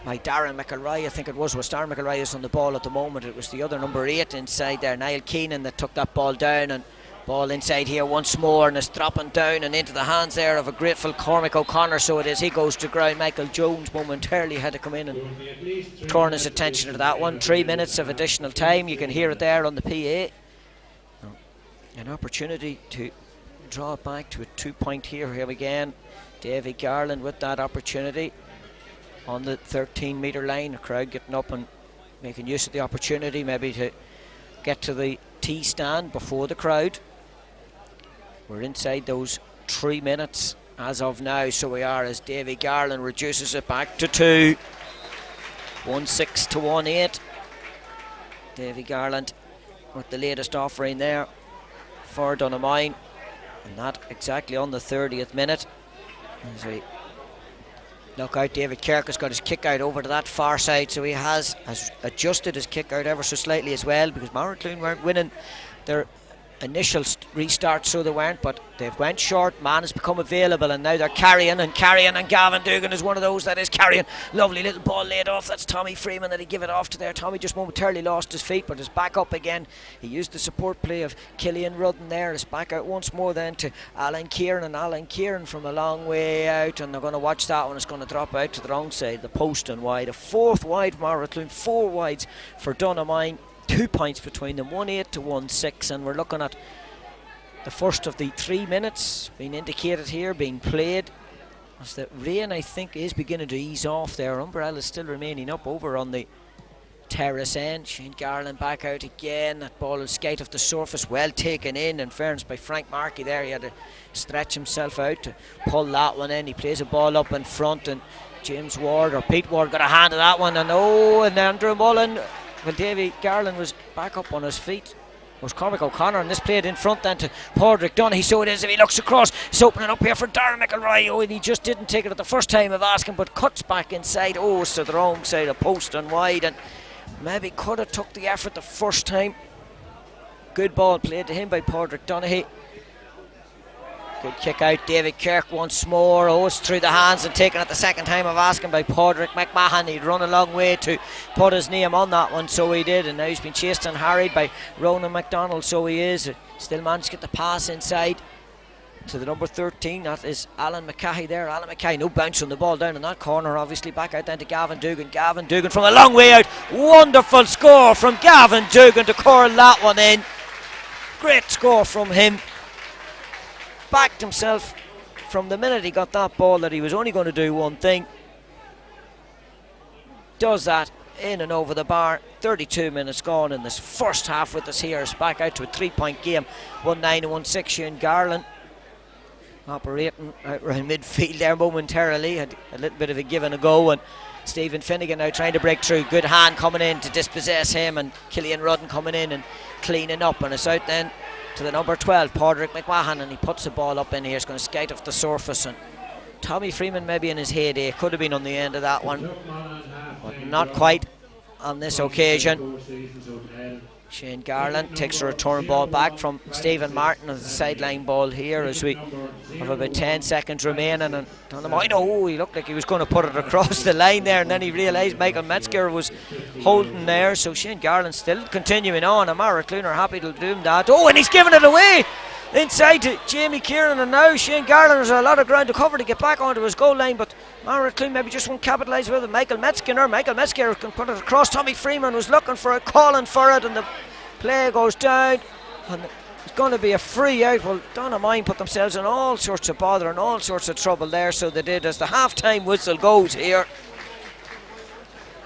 by Darren McElroy. I think it was Darren McElroy is on the ball at the moment. It was the other number 8 inside there, Niall Keenan, that took that ball down, and ball inside here once more, and it's dropping down and into the hands there of a grateful Cormac O'Connor. So it is, he goes to ground. Michael Jones momentarily had to come in and turn his attention to that one. 3 minutes of additional time, you can hear it there on the PA. An opportunity to draw it back to a 2-point here again. Davy Garland with that opportunity on the 13 metre line. A crowd getting up and making use of the opportunity maybe to get to the tee stand before the crowd. We're inside those 3 minutes as of now, so we are, as Davy Garland reduces it back to 2. 1-6 to 1-8. Davy Garland with the latest offering there for Dunamine, and that exactly on the 30th minute. As we look out, David Kirk has got his kick out over to that far side, so he has adjusted his kick out ever so slightly as well, because Maracloon weren't winning their initial restart, so they weren't, but they've went short. Man has become available, and now they're carrying, and Gavin Dugan is one of those that is carrying. Lovely little ball laid off. That's Tommy Freeman that he give it off to there. Tommy just momentarily lost his feet, but is back up again. He used the support play of Killian Rudden there. Is back out once more then to Alan Kieran, and Alan Kieran from a long way out, and they're going to watch that one. It's going to drop out to the wrong side, the post and wide. A fourth wide for Maracloon, 4 wides for Dunamine. 2 points between them, 1-8 to 1-6, and we're looking at the first of the 3 minutes being indicated here, being played. As the rain, I think, is beginning to ease off there. Umbrella still remaining up over on the terrace end. Shane Garland back out again. That ball will skate off the surface, well taken in fairness by Frank Markey there. He had to stretch himself out to pull that one in. He plays a ball up in front, and James Ward or Pete Ward got a hand of that one, and and Andrew Mullen. Well, Davy Garland was back up on his feet. It was Cormac O'Connor, and this played in front then to Padraig Donaghy. So it is, if he looks across, it's opening up here for Darren McElroy. And he just didn't take it at the first time of asking, but cuts back inside. It's to the wrong side of post and wide, and maybe could have took the effort the first time. Good ball played to him by Padraig Donaghy. Good kick out, David Kirk once more. It's through the hands and taken at the second time of asking by Padraig McMahon. He'd run a long way to put his name on that one, so he did, and now he's been chased and harried by Ronan McDonald, so he is. Still managed to get the pass inside to the number 13. That is Alan McCahey there. Alan McCahey, no bounce on the ball down in that corner, obviously. Back out then to Gavin Dugan. Gavin Dugan from a long way out. Wonderful score from Gavin Dugan to curl that one in. Great score from him. Backed himself from the minute he got that ball that he was only going to do one thing. Does that in and over the bar. 32 minutes gone in this first half with us here. It's back out to a 3-point game. 1-9 and 1-6. Shane Garland operating out around midfield there momentarily. Had a little bit of a give and a go, and Stephen Finnegan now trying to break through. Good hand coming in to dispossess him, and Killian Rudden coming in and cleaning up, and it's out then to the number 12, Padraig McMahon, and he puts the ball up in here. It's going to skate off the surface, and Tommy Freeman maybe in his heyday could have been on the end of that one, but not quite on this occasion. Shane Garland takes a return ball back from Stephen Martin as the sideline ball here as we have about 10 seconds remaining, and he looked like he was going to put it across the line there, and then he realised Michael Metzger was holding there, so Shane Garland still continuing on, and Maracloon are happy to do that. And he's giving it away inside to Jamie Kieran, and now Shane Garland has a lot of ground to cover to get back onto his goal line, but Maracloon maybe just won't capitalise with it. Michael Metzger can put it across. Tommy Freeman was looking for it, calling for it, and the play goes down, and it's going to be a free out. Well, Dunamine put themselves in all sorts of bother and all sorts of trouble there, so they did, as the half-time whistle goes here.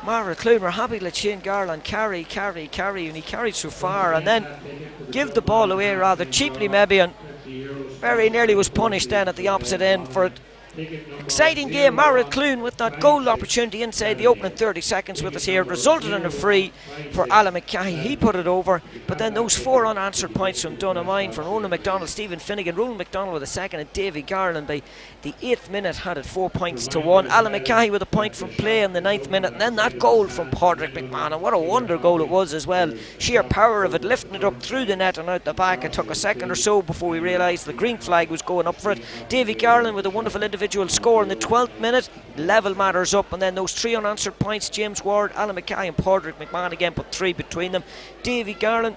Maracloon were happy to let Shane Garland carry, and he carried so far, and then give the ball away rather cheaply maybe, and very nearly was punished then at the opposite end for it. Exciting game. Maracloon with that goal opportunity inside the opening 30 seconds with us here. It resulted in a free for Alan McCahey. He put it over, but then those 4 unanswered points from Dunamine, from Ronan McDonald, Stephen Finnegan, Ronan McDonald with a second, and Davy Garland by the 8th minute had it 4 points to 1. Alan McCahey with a point from play in the 9th minute, and then that goal from Padraig McMahon, and what a wonder goal it was as well. Sheer power of it, lifting it up through the net and out the back. It took a second or so before we realised the green flag was going up for it. Davy Garland with a wonderful individual score in the 12th minute, level matters up, and then those 3 unanswered points, James Ward, Alan McCahey and Padraig McMahon again put 3 between them. Davy Garland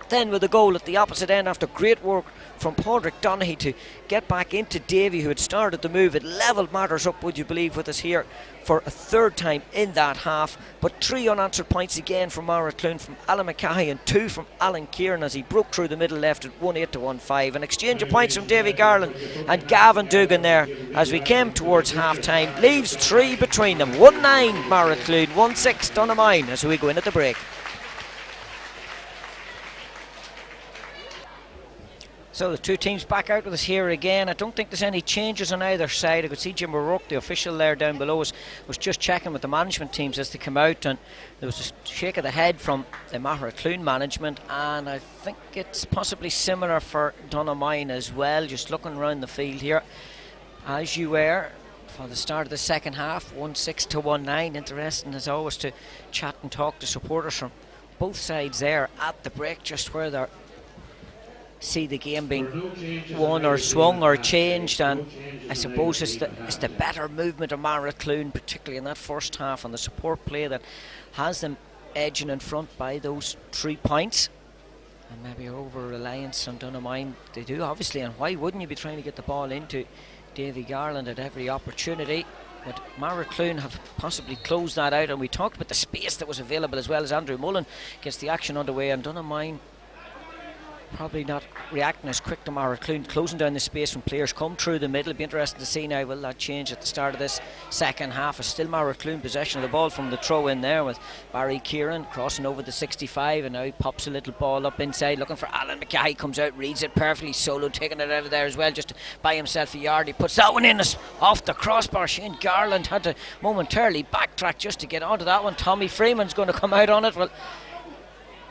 then with a goal at the opposite end after great work from Padraig Donaghy to get back into Davy, who had started the move. It levelled matters up, would you believe, with us here for a 3rd time in that half. But 3 unanswered points again from Maracloon, from Alan McCahey, and 2 from Alan Kieran as he broke through the middle left at 1-8 to 1-5. An exchange of points from Davy Garland and Gavin Dugan there as we came towards half time. Leaves 3 between them. 1-9 Maracloon, 1-6 Dunamine as we go in at the break. So the 2 teams back out with us here again. I don't think there's any changes on either side. I could see Jim O'Rourke, the official there down below, was just checking with the management teams as they come out, and there was a shake of the head from the Maracloon management, and I think it's possibly similar for Dunamine as well. Just looking around the field here, as you were for the start of the second half, 1-6 to 1-9. Interesting as always to chat and talk to supporters from both sides there at the break, just where they're see the game being won or swung or changed, and I suppose it's the better movement of Maracloon, particularly in that first half, and the support play that has them edging in front by those 3 points. And maybe over-reliance on Dunamine, they do obviously, and why wouldn't you be trying to get the ball into Davy Garland at every opportunity? But Maracloon have possibly closed that out, and we talked about the space that was available as well as Andrew Mullen gets the action underway, and Dunamine probably not reacting as quick to Maracloon, closing down the space when players come through the middle. It'll be interesting to see now, will that change at the start of this second half? It's still Maracloon possession of the ball from the throw in there, with Barry Kieran crossing over the 65, and now he pops a little ball up inside looking for Alan McKay. Comes out, reads it perfectly, Solo taking it out of there as well just to buy himself a yard. He puts that one in off the crossbar. Shane Garland had to momentarily backtrack just to get onto that one. Tommy Freeman's going to come out on it. Well,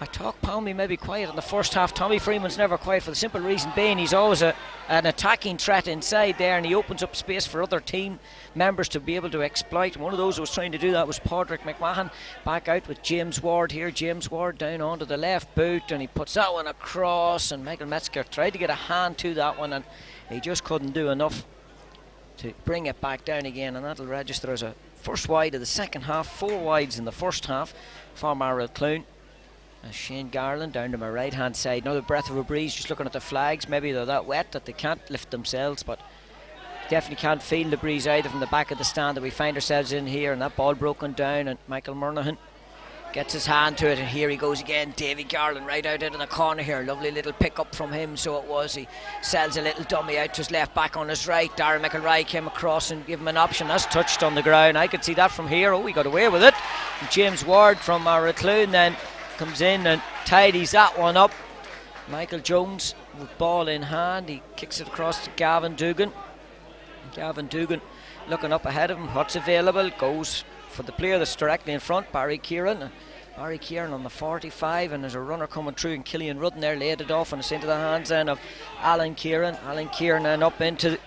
I talk Palmy maybe quiet in the first half. Tommy Freeman's never quiet for the simple reason being he's always an attacking threat inside there, and he opens up space for other team members to be able to exploit. One of those who was trying to do that was Padraig McMahon. Back out with James Ward here. James Ward down onto the left boot, and he puts that one across, and Michael Metzger tried to get a hand to that one, and he just couldn't do enough to bring it back down again, and that'll register as a first wide of the second half. 4 wides in the first half for Maracloon. Shane Garland down to my right hand side. Another breath of a breeze, just looking at the flags. Maybe they're that wet that they can't lift themselves, but definitely can't feel the breeze either from the back of the stand that we find ourselves in here. And that ball broken down, and Michael Murnahan gets his hand to it, and here he goes again. Davy Garland right out into the corner here. Lovely little pick up from him, so it was. He sells a little dummy out to his left back on his right. Darren McElroy came across and gave him an option. That's touched on the ground. I could see that from here. Oh, he got away with it. And James Ward from Maracloon then comes in and tidies that one up. Michael Jones with ball in hand, he kicks it across to Gavin Dugan. Gavin Dugan looking up ahead of him, what's available, goes for the player that's directly in front, Barry Kieran. Barry Kieran on the 45, and there's a runner coming through, and Killian Rudden there laid it off, and it's into the hands then of Alan Kieran. Alan Kieran then up into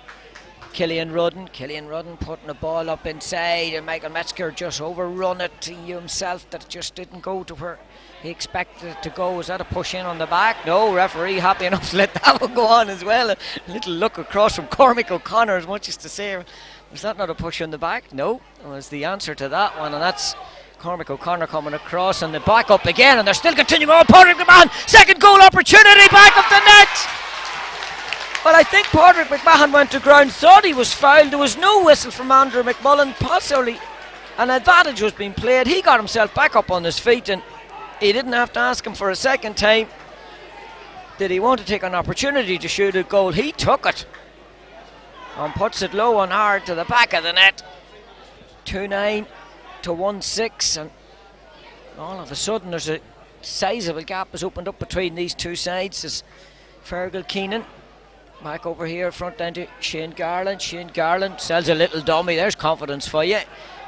Killian Rudden. Killian Rudden putting the ball up inside, and Michael Metzger just overrun it to himself, that it just didn't go to where he expected it to go. Was that a push in on the back? No, referee happy enough to let that one go on as well. A little look across from Cormac O'Connor, as much as to say, was that not a push on the back? No, was the answer to that one, and that's Cormac O'Connor coming across, and the back up again, and they're still continuing on. Padraig McMahon, second goal opportunity, back of the net. Well, I think Padraig McMahon went to ground, thought he was fouled. There was no whistle from Andrew McMullen. Possibly an advantage was being played. He got himself back up on his feet, and he didn't have to ask him for a second time. Did he want to take an opportunity to shoot a goal? He took it and puts it low and hard to the back of the net. 2-9 to 1-6, and all of a sudden there's a sizable gap has opened up between these two sides as Fergal Keenan back over here front down to Shane Garland. Shane Garland sells a little dummy, there's confidence for you,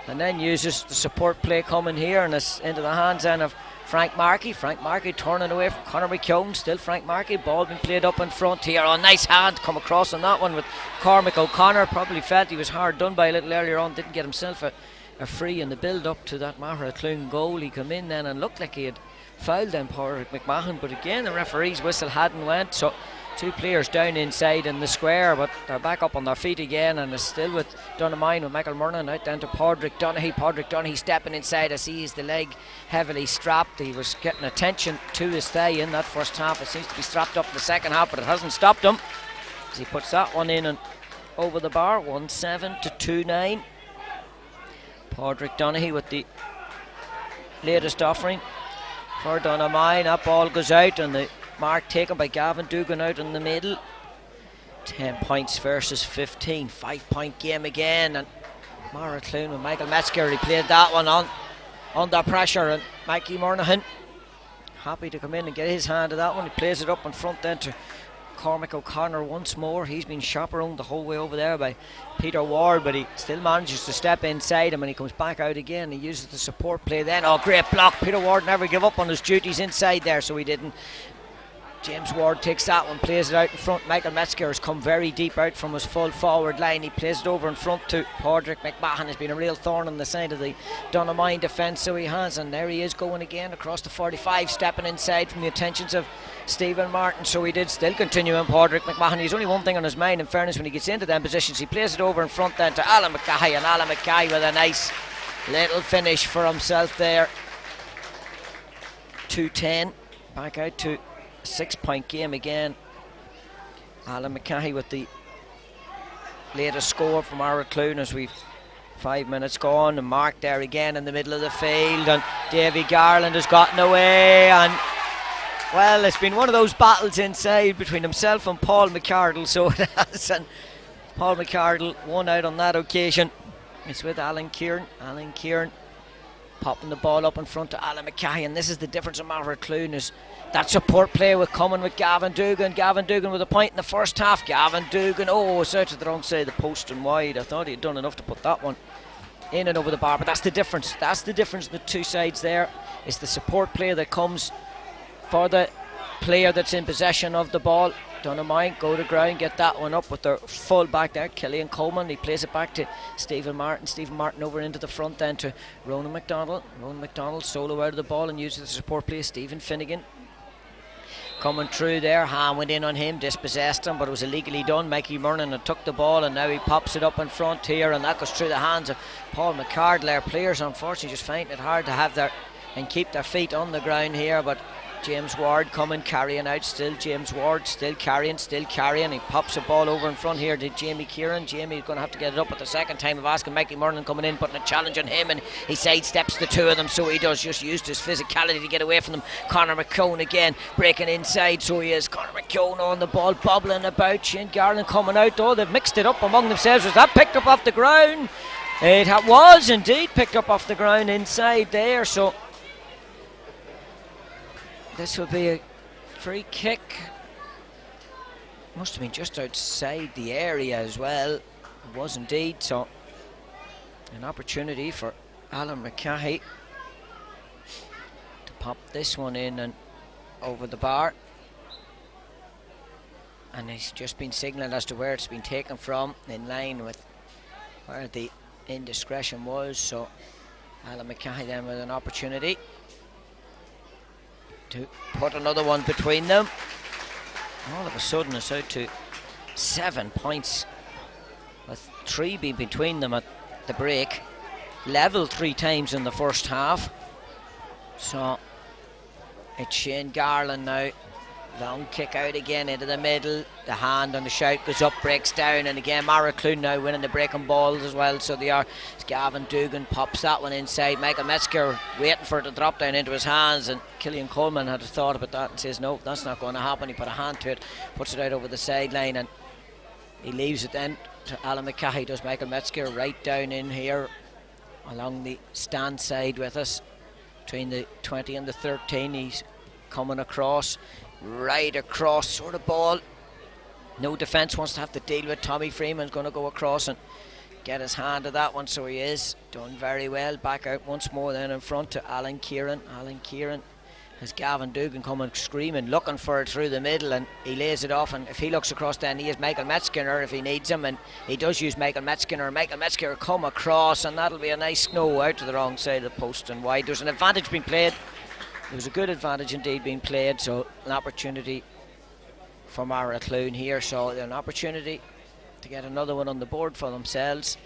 and then uses the support play coming here, and it's into the hands then of Frank Markey. Frank Markey turning away from Conor McKeown. Still Frank Markey. Ball being played up in front here. Oh, nice hand come across on that one with Cormac O'Connor. Probably felt he was hard done by a little earlier on. Didn't get himself a free in the build up to that Maracloon goal. He come in then and looked like he had fouled then Padraig McMahon. But again, the referee's whistle hadn't went. So 2 players down inside in the square, but they're back up on their feet again, and it's still with Dunamine with Michael Murnan out down to Padraig Donaghy. Padraig Donaghy stepping inside as he is the leg heavily strapped. He was getting attention to his thigh in that first half. It seems to be strapped up in the second half, but it hasn't stopped him as he puts that one in and over the bar. 1-7 to 2-9. Padraig Donaghy with the latest offering for Dunamine. That ball goes out, and the mark taken by Gavin Dugan out in the middle. 10 points versus 15. 5-point game again, and Maracloon with Michael Metzger, he played that one on under pressure, and Mikey Murnahan happy to come in and get his hand to that one. He plays it up in front then to Cormac O'Connor once more. He's been chaperoned the whole way over there by Peter Ward, but he still manages to step inside him, and he comes back out again. He uses the support play then. Oh, great block. Peter Ward never gave up on his duties inside there, so he didn't James Ward takes that one, plays it out in front. Michael Metzger has come very deep out from his full forward line. He plays it over in front to Padraig McMahon. Has been a real thorn on the side of the Donaghmine defence, so he has. And there he is going again across the 45, stepping inside from the attentions of Stephen Martin. So he did still continue in Padraig McMahon. He's only one thing on his mind, in fairness, when he gets into them positions. He plays it over in front then to Alan McKay, and Alan McKay with a nice little finish for himself there. 2-10, back out to 6-point game again. Alan McKay with the latest score from Aracloon as we've 5 minutes gone, and Mark there again in the middle of the field, and Davy Garland has gotten away, and well, it's been one of those battles inside between himself and Paul McCardle, so it has, and Paul McCardle won out on that occasion. It's with Alan Kieran. Alan Kieran popping the ball up in front to Alan McKay, and this is the difference in Aracloon, is that support play with coming with Gavin Dugan. Gavin Dugan with a point in the first half. Gavin Dugan, it's out to the wrong side of the post and wide. I thought he'd done enough to put that one in and over the bar, but that's the difference. That's the difference in the two sides there. It's the support play that comes for the player that's in possession of the ball. Donaghmine go to ground, get that one up with their full back there, Killian Coleman. He plays it back to Stephen Martin. Stephen Martin over into the front then to Ronan McDonald. Ronan McDonald solo out of the ball and uses the support play. Stephen Finnegan coming through there. Ham went in on him, dispossessed him, but it was illegally done. Mikey Murnan had took the ball, and now he pops it up in front here, and that goes through the hands of Paul McCardle. Their players unfortunately just find it hard to have their and keep their feet on the ground here, but James Ward coming, carrying out still. James Ward still carrying. He pops the ball over in front here to Jamie Kieran. Jamie's going to have to get it up at the second time of asking. Mikey Murnan coming in, putting a challenge on him, and he sidesteps the two of them, so he does. Just used his physicality to get away from them. Conor McKeown again, breaking inside, so he is. Conor McKeown on the ball, bobbling about. Shane Garland coming out, though. They've mixed it up among themselves. Was that picked up off the ground? It was indeed picked up off the ground inside there, so this will be a free kick. Must have been just outside the area as well. It was indeed, so an opportunity for Alan McCahey to pop this one in and over the bar. And he's just been signalling as to where it's been taken from, in line with where the indiscretion was. So Alan McCahey then with an opportunity to put another one between them. All of a sudden it's out to 7 points, with 3 being between them at the break. Level 3 times in the first half. So it's Shane Garland now. Long kick out again into the middle. The hand on the shout goes up, breaks down, and again Aracloon now winning the breaking balls as well. So they are. Gavin Dugan pops that one inside. Michael Metzger waiting for it to drop down into his hands, and Killian Coleman had a thought about that and says no, that's not going to happen. He put a hand to it, puts it out over the sideline, and he leaves it then to Alan McCahey. Does Michael Metzger right down in here along the stand side with us between the 20 and the 13. He's coming across, right across sort of ball. No defence wants to have to deal with. Tommy Freeman's going to go across and get his hand to that one, so he is done very well. Back out once more then in front to Alan Kieran. Alan Kieran has Gavin Dugan coming screaming, looking for it through the middle, and he lays it off, and if he looks across then he is Michael Metzger if he needs him, and he does use Michael Metzger. Michael Metzger come across, and that'll be a nice snow out to the wrong side of the post and wide. There's an advantage being played. There was a good advantage indeed being played, so an opportunity for Aracloon here, so an opportunity to get another one on the board for themselves.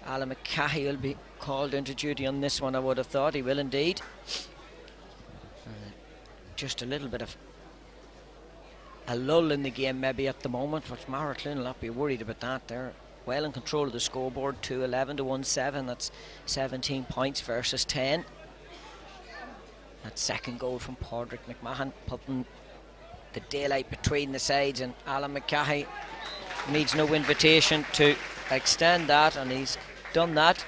Alan McCahey will be called into duty on this one, I would have thought. He will indeed. Just a little bit of a lull in the game maybe at the moment, but Aracloon will not be worried about that. They're well in control of the scoreboard, 2-11 to 1-7. That's 17 points versus 10. That second goal from Padraig McMahon, putting the daylight between the sides, and Alan McCahey needs no invitation to extend that, and he's done that.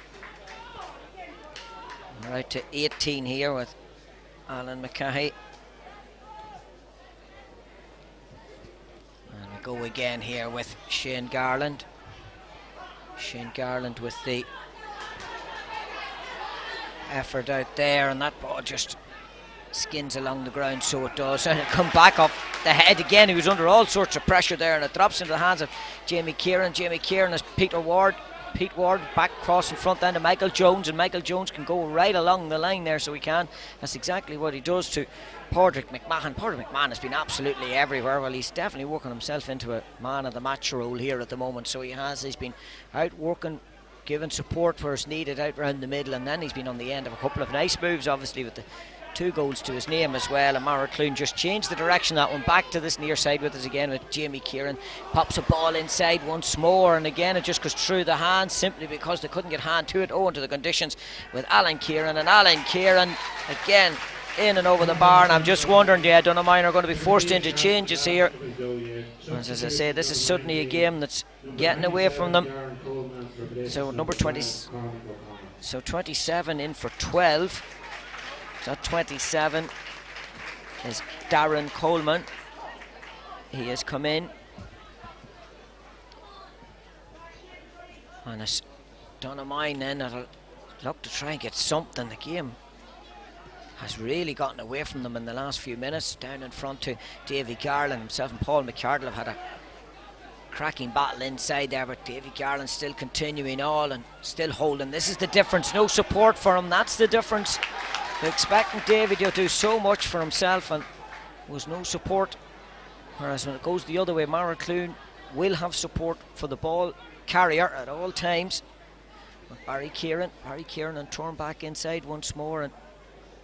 Right to 18 here with Alan McCahey. And we go again here with Shane Garland. Shane Garland with the effort out there, and that ball just skins along the ground, so it does, and it come back off the head again. He was under all sorts of pressure there, and it drops into the hands of Jamie Kieran. Jamie Kieran has Pete Ward back cross in front then to Michael Jones, and Michael Jones can go right along the line there, so he can. That's exactly what he does to Padraig McMahon. Padraig McMahon has been absolutely everywhere. Well, he's definitely working himself into a man of the match role here at the moment, so he's been out working, giving support where it's needed out round the middle, and then he's been on the end of a couple of nice moves, obviously with the 2 goals to his name as well. And Maracloon just changed the direction, that one back to this near side with us again with Jamie Kieran. Pops a ball inside once more, and again it just goes through the hands simply because they couldn't get hand to it owing to the conditions with Alan Kieran. And Alan Kieran again in and over the bar, and I'm just wondering, Dunamine are going to be forced into changes here. As I say, this is suddenly a game that's getting away from them. So number 20, so 27 in for 12. So 27 is Darren Coleman. He has come in. And it's Dunamine then that'll look to try and get something. The game has really gotten away from them in the last few minutes. Down in front to Davy Garland. Himself and Paul McCardle have had a cracking battle inside there, but Davy Garland still continuing all and still holding. This is the difference. No support for him. That's the difference. They're expecting Davy to do so much for himself, and was no support. Whereas when it goes the other way, Maracloon will have support for the ball carrier at all times. With Barry Kieran and torn back inside once more and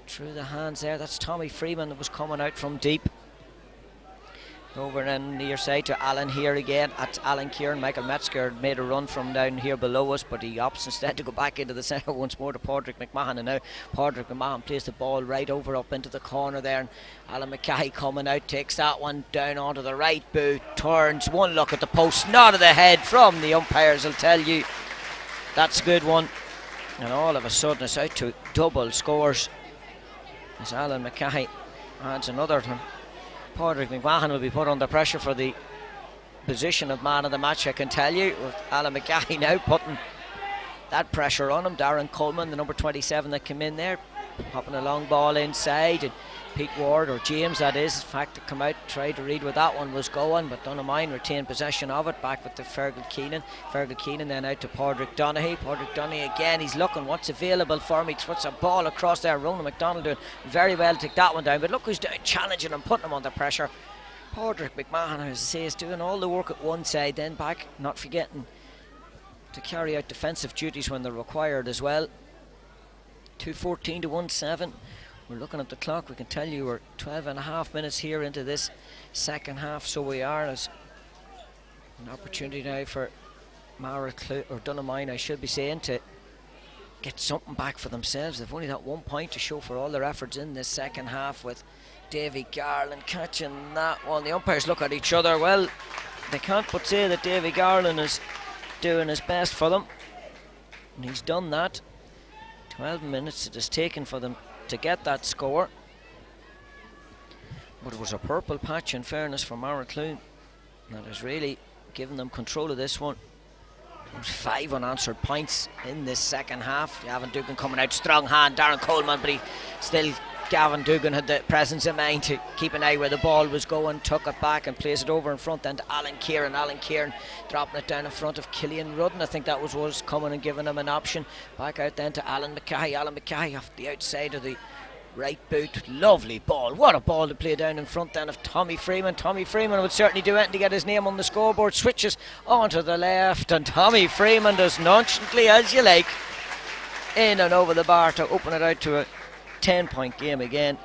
through the hands there. That's Tommy Freeman that was coming out from deep. Over on the near side to Alan here again at Alan Kieran. Michael Metzger made a run from down here below us, but he opts instead to go back into the centre once more to Padraig McMahon, and now Padraig McMahon plays the ball right over up into the corner there, and Alan McKay coming out, takes that one down onto the right boot, turns, one look at the post, nod of the head from the umpires will tell you that's a good one, and all of a sudden it's out to double scores as Alan McKay adds another one. Padraig McMahon will be put under pressure for the position of man of the match, I can tell you, with Alan McGahey now putting that pressure on him. Darren Coleman, the number 27 that came in there, popping a long ball inside, and Pete Ward, or James that is, in fact, to come out, tried to read where that one was going, but Dunamine retained possession of it, back with the Fergal Keenan. Fergal Keenan then out to Padraig Donaghy. Padraig Donaghy again, he's looking what's available for him. He puts a ball across there. Ronan McDonald doing very well to take that one down, but look who's down, challenging him, putting him under pressure. Padraig McMahon, as I say, is doing all the work at one side, then back, not forgetting to carry out defensive duties when they're required as well. 2:14 to 1-7. We're looking at the clock, we can tell you we're 12 and a half minutes here into this second half, so we are. As an opportunity now for Dunamine, I should be saying, to get something back for themselves. They've only got 1 point to show for all their efforts in this second half, with Davy Garland catching that one. The umpires look at each other. Well, they can't but say that Davy Garland is doing his best for them, and he's done that. 12 minutes it has taken for them to get that score, but it was a purple patch, in fairness, for Maracloon that has really given them control of this one. There's 5 unanswered points in this second half. Gavin Dugan coming out, strong hand, Darren Coleman, but Gavin Dugan had the presence of mind to keep an eye where the ball was going, took it back and plays it over in front then to Alan Kieran. Alan Kieran dropping it down in front of Killian Rudden. I think that was coming and giving him an option. Back out then to Alan McKay. Alan McKay off the outside of the right boot. Lovely ball. What a ball to play down in front then of Tommy Freeman. Tommy Freeman would certainly do anything to get his name on the scoreboard. Switches onto the left, and Tommy Freeman does nonchalantly as you like in and over the bar to open it out to a 10-point game again,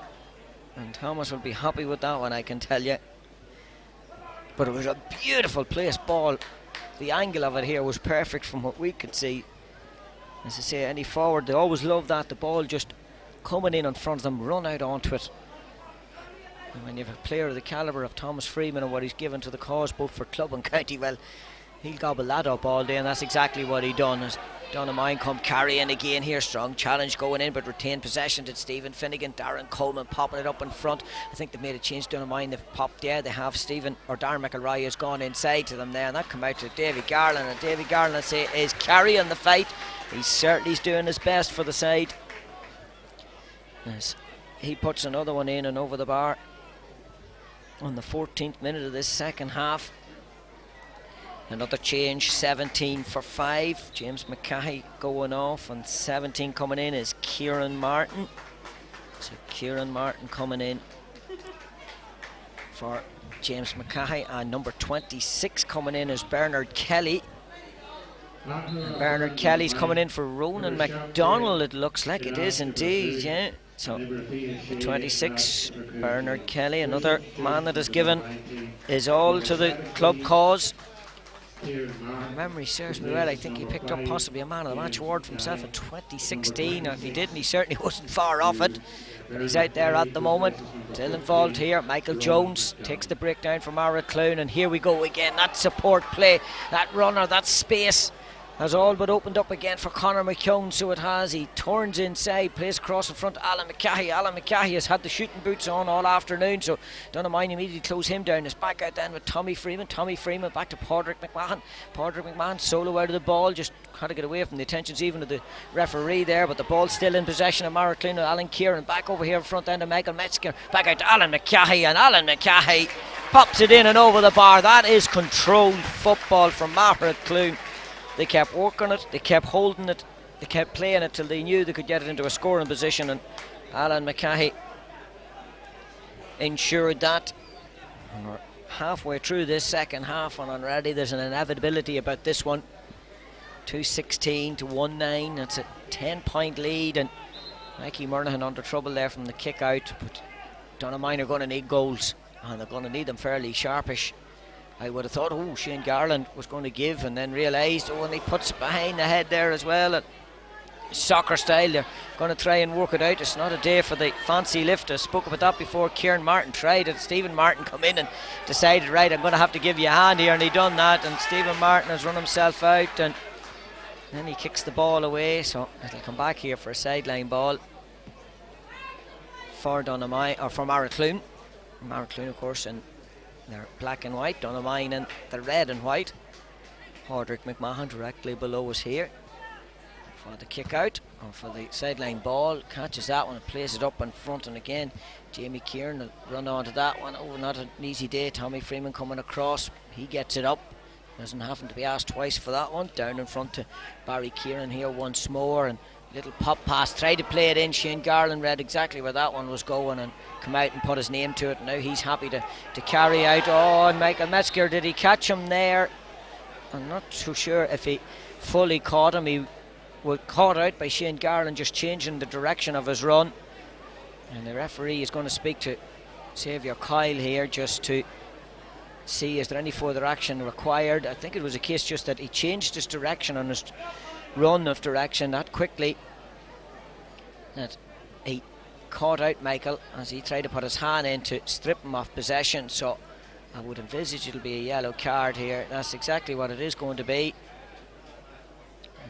and Thomas will be happy with that one, I can tell you. But it was a beautiful placed ball. The angle of it here was perfect from what we could see. As I say, any forward, they always love that, the ball just coming in front of them, run out onto it. And when you have a player of the calibre of Thomas Freeman and what he's given to the cause both for club and county, well, he'll gobble that up all day, and that's exactly what he done. As Dunamine come carrying again here, strong challenge going in, but retained possession to Stephen Finnegan. Darren Coleman popping it up in front. I think they've made a change. Dunamine, they've popped there. They have Stephen, or Darren McElroy has gone inside to them there, and that come out to Davy Garland. And Davy Garland, I say, is carrying the fight. He's certainly doing his best for the side. Yes. he puts another one in and over the bar on the 14th minute of this second half. Another change, 17 for 5. James McCahey going off, and 17 coming in is Kieran Martin. So Kieran Martin coming in for James McCahey, and number 26 coming in is Bernard Kelly. And Bernard Kelly's coming in for Ronan McDonald, it looks like. It is indeed, yeah. So the 26, Bernard Kelly, another man that has given his all to the club cause. If memory serves me well, I think he picked up possibly a Man of the Match award for himself in 2016. Now, if he didn't, he certainly wasn't far off it. But he's out there at the moment, still involved here. Michael Jones takes the breakdown from Ara Clune, and here we go again. That support play, that runner, that space has all but opened up again for Conor McKeown, so it has. He turns inside, plays across in front of Alan McCahey. Alan McCahey has had the shooting boots on all afternoon, so Donoghue immediately close him down. It's back out then with Tommy Freeman. Tommy Freeman back to Padraig McMahon. Padraig McMahon solo out of the ball, just had to get away from the attentions even of the referee there, but the ball's still in possession of Maraclune and Alan Kieran. Back over here in front end of Michael Metzger. Back out to Alan McCahey, and Alan McCahey pops it in and over the bar. That is controlled football from Maraclune. They kept working it, they kept holding it, they kept playing it till they knew they could get it into a scoring position, and Alan McCahey ensured that. And we're halfway through this second half, and already there's an inevitability about this one. 2-16 to 1-9, it's a 10-point lead, and Mikey Murnahan under trouble there from the kick out, but Donoghue are going to need goals, and they're going to need them fairly sharpish. I would have thought, oh, Shane Garland was going to give, and then realised, oh, and he puts it behind the head there as well. And soccer style, they're going to try and work it out. It's not a day for the fancy lift. I spoke about that before. Kieran Martin tried it. Stephen Martin come in and decided, right, I'm going to have to give you a hand here, and he done that. And Stephen Martin has run himself out, and then he kicks the ball away. So it'll come back here for a sideline ball for Donoghue, or for Maraclune. Maraclune, of course, and they're black and white. Donoghue and the red and white. Padraig McMahon directly below us here for the kick out, or for the sideline ball. Catches that one and plays it up in front, and again Jamie Kieran will run onto that one. Oh, not an easy day. Tommy Freeman coming across, he gets it up, doesn't happen to be asked twice for that one. Down in front to Barry Kieran here once more, and little pop pass, tried to play it in. Shane Garland read exactly where that one was going and come out and put his name to it. Now he's happy to carry out. Oh, and Michael Metzger, did he catch him there? I'm not too sure if he fully caught him. He was caught out by Shane Garland just changing the direction of his run, and the referee is going to speak to Xavier Kyle here just to see is there any further action required. I think it was a case just that he changed his direction on his run of direction that quickly, that he caught out Michael as he tried to put his hand in to strip him off possession. So I would envisage it'll be a yellow card here. That's exactly what it is going to be,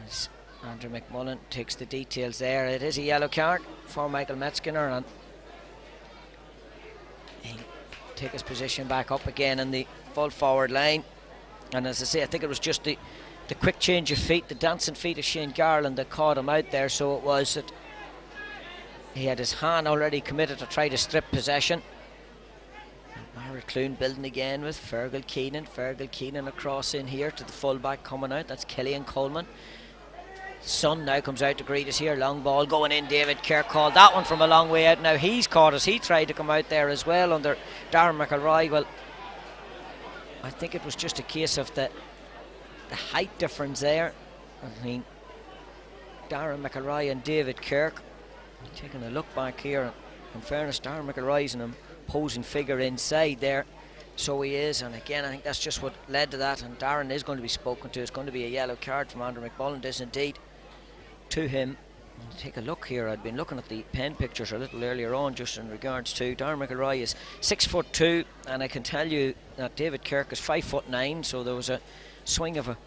as Andrew McMullen takes the details there. It is a yellow card for Michael Metzger, and he'll take his position back up again in the full forward line. And as I say, I think it was just the quick change of feet, the dancing feet of Shane Garland that caught him out there. So it was that he had his hand already committed to try to strip possession. Maraclune building again with Fergal Keenan. Fergal Keenan across in here to the fullback coming out. That's Killian Coleman. Son now comes out to greet us here. Long ball going in. David Kirk called that one from a long way out. Now he's caught us. He tried to come out there as well under Darren McElroy. Well, I think it was just a case of the height difference there. I mean, Darren McElroy and David Kirk. Taking a look back here, in fairness, Darren McElroy's an imposing figure inside there, so he is, and again I think that's just what led to that, and Darren is going to be spoken to. It's going to be a yellow card from Andrew McMullen, this indeed, to him. Take a look here. I'd been looking at the pen pictures a little earlier on just in regards to Darren McElroy is 6'2", and I can tell you that David Kirk is 5'9", so there was a swing of a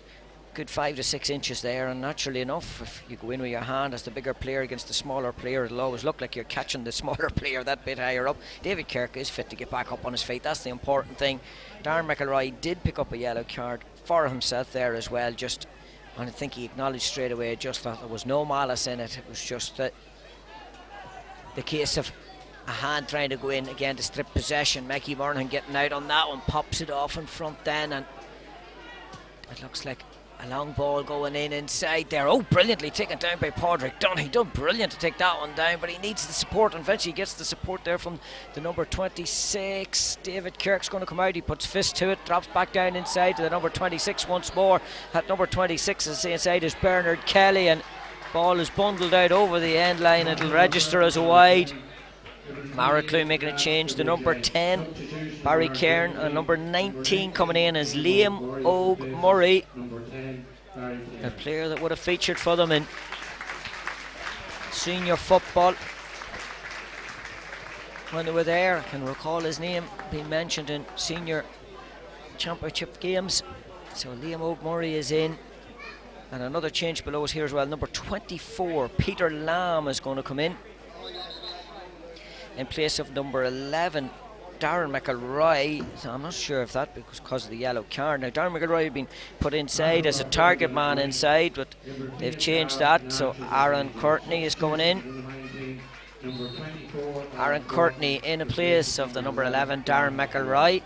good 5 to 6 inches there, and naturally enough, if you go in with your hand as the bigger player against the smaller player, it'll always look like you're catching the smaller player that bit higher up. David Kirk is fit to get back up on his feet. That's the important thing. Darren McElroy did pick up a yellow card for himself there as well, just, and I think he acknowledged straight away just that there was no malice in it. It was just the case of a hand trying to go in again to strip possession. Mackie Murnan getting out on that one, pops it off in front then, and it looks like a long ball going in inside there. Oh, brilliantly taken down by Padraig Dunn. He done brilliant to take that one down, but he needs the support, and eventually he gets the support there from the number 26. David Kirk's going to come out. He puts fist to it, drops back down inside to the number 26 once more. At number 26 is inside is Bernard Kelly, and ball is bundled out over the end line. It'll register as a wide. Maraclue making a change to number 10, Barry Cairn, and number 19 coming in as Liam Og Murray, a player that would have featured for them in senior football when they were there. I can recall his name being mentioned in senior championship games. So Liam Og Murray is in, and another change below us here as well. Number 24, Peter Lamb, is going to come in place of number 11, Darren McElroy. So I'm not sure if that was because of the yellow card. Now Darren McElroy had been put inside as a target man inside, but they've changed that, so Aaron Courtney is going in. Aaron Courtney in place of the number 11, Darren McElroy.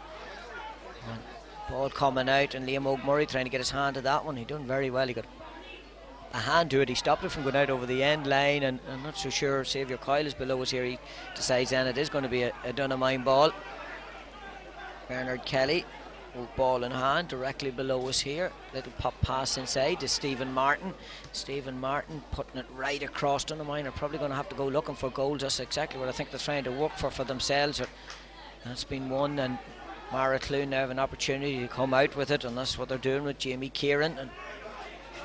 And ball coming out, and Liam Og Murray trying to get his hand to that one. He done very well. He got a hand to it. He stopped it from going out over the end line, and I'm not so sure Saviour Kyle is below us here. He decides then it is going to be a Dunamine ball. Bernard Kelly, ball in hand directly below us here. Little pop pass inside to Stephen Martin. Stephen Martin putting it right across Dunamine. Are probably going to have to go looking for goals. That's exactly what I think they're trying to work for themselves. That's been won, and Maraclue now have an opportunity to come out with it, and that's what they're doing with Jamie Kieran. And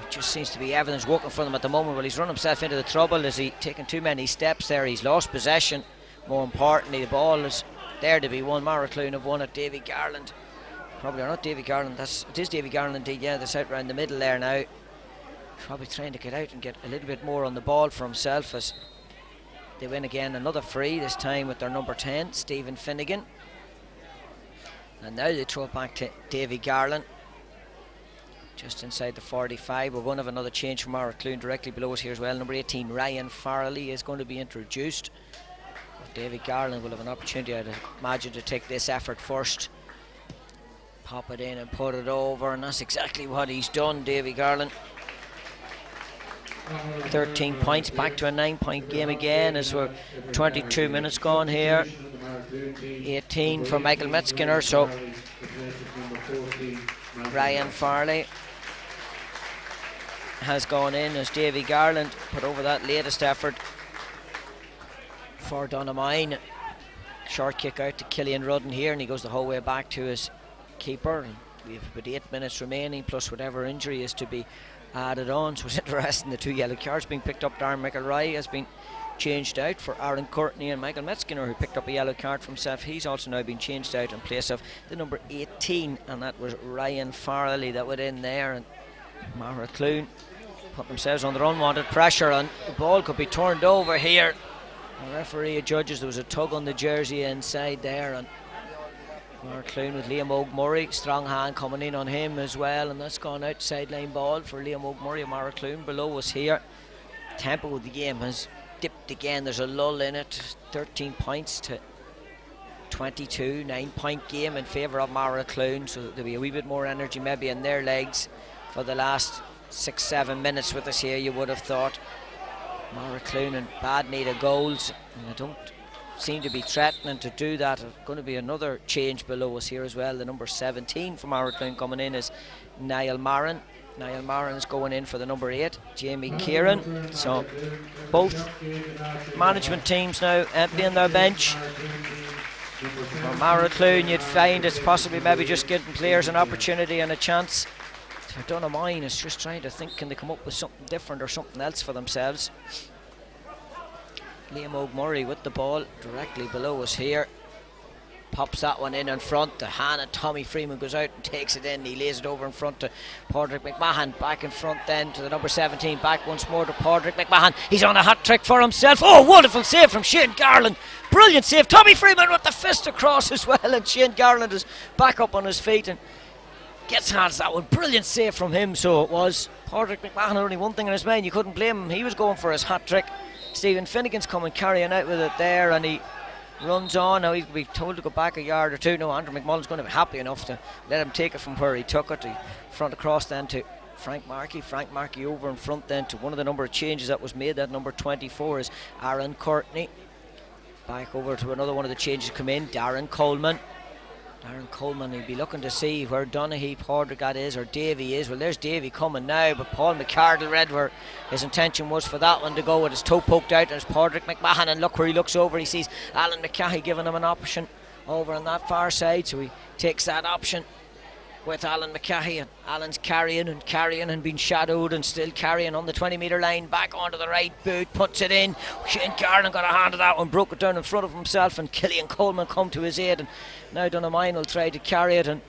it just seems to be evidence working for them at the moment. Well, he's run himself into the trouble. Is he taking too many steps there? He's lost possession. More importantly, the ball is there to be won. Maraclue have won it. Davy Garland, probably, or not Davy Garland, it is Davy Garland indeed, yeah, that's out around the middle there now. Probably trying to get out and get a little bit more on the ball for himself as they win again. Another free, this time with their number 10, Stephen Finnegan. And now they throw it back to Davy Garland, just inside the 45. We're going to have another change from Maraclue directly below us here as well. Number 18, Ryan Farrelly, is going to be introduced. But David Garland will have an opportunity, I'd imagine, to take this effort first. Pop it in and put it over, and that's exactly what he's done, Davy Garland. 13 points, back to a 9-point game again as we're 22 minutes gone here. 18 for Michael Metzger, so Ryan Farley has gone in as Davy Garland put over that latest effort for Dunamine. Short kick out to Killian Rudden here, and he goes the whole way back to his keeper. And we have about 8 minutes remaining, plus whatever injury is to be added on. So it's interesting, the 2 yellow cards being picked up. Darren McElroy has been changed out for Aaron Courtney, and Michael Metzger, who picked up a yellow card for himself, he's also now been changed out in place of the number 18, and that was Ryan Farrelly that went in there. And Maraclue put themselves under unwanted pressure, and the ball could be turned over here. The referee judges there was a tug on the jersey inside there, and Maraclue with Liam Og Murray, strong hand coming in on him as well, and that's gone out, sideline ball for Liam Og Murray. Maraclue below us here. Tempo of the game has dipped again. There's a lull in it. 13 points to 22, 9-point game in favour of Maraclue, so there'll be a wee bit more energy maybe in their legs for the last 6-7 minutes with us here, you would have thought. Maraclue in bad need of goals, and they don't seem to be threatening to do that. There's going to be another change below us here as well. The number 17 for Maraclue coming in is Niall Marin. Niall Marin is going in for the number 8, Jamie Kieran. So both management teams now emptying their bench. For Maraclue, you'd find it's possibly maybe just giving players an opportunity and a chance. For Dunamine, it's just trying to think, can they come up with something different or something else for themselves. Liam Og Murray with the ball directly below us here. Pops that one in front. The hand of Tommy Freeman goes out and takes it in. He lays it over in front to Padraig McMahon. Back in front then to the number 17. Back once more to Padraig McMahon. He's on a hat trick for himself. Oh, wonderful save from Shane Garland. Brilliant save. Tommy Freeman with the fist across as well. And Shane Garland is back up on his feet and gets hands that one. Brilliant save from him, so it was. Padraig McMahon had only one thing in his mind. You couldn't blame him. He was going for his hat trick. Stephen Finnegan's coming carrying out with it there, and he runs on. Now he'll be told to go back a yard or two. No, Andrew McMullen's going to be happy enough to let him take it from where he took it. He front across then to Frank Markey. Frank Markey over in front then to one of the number of changes that was made. That number 24 is Aaron Courtney. Back over to another one of the changes come in, Darren Coleman. Darren Coleman, he'll be looking to see where Donaghy, Padraig is, or Davy is. Well, there's Davy coming now, but Paul McCardle read where his intention was for that one to go with his toe poked out. There's Padraig McMahon, and look where he looks over. He sees Alan McCahey giving him an option over on that far side, so he takes that option with Alan McCahey, and Alan's carrying and being shadowed and still carrying on the 20-metre line, back onto the right boot, puts it in. Shane Garland got a hand to that one, broke it down in front of himself, and Killian Coleman come to his aid, and now Dunamine will try to carry it and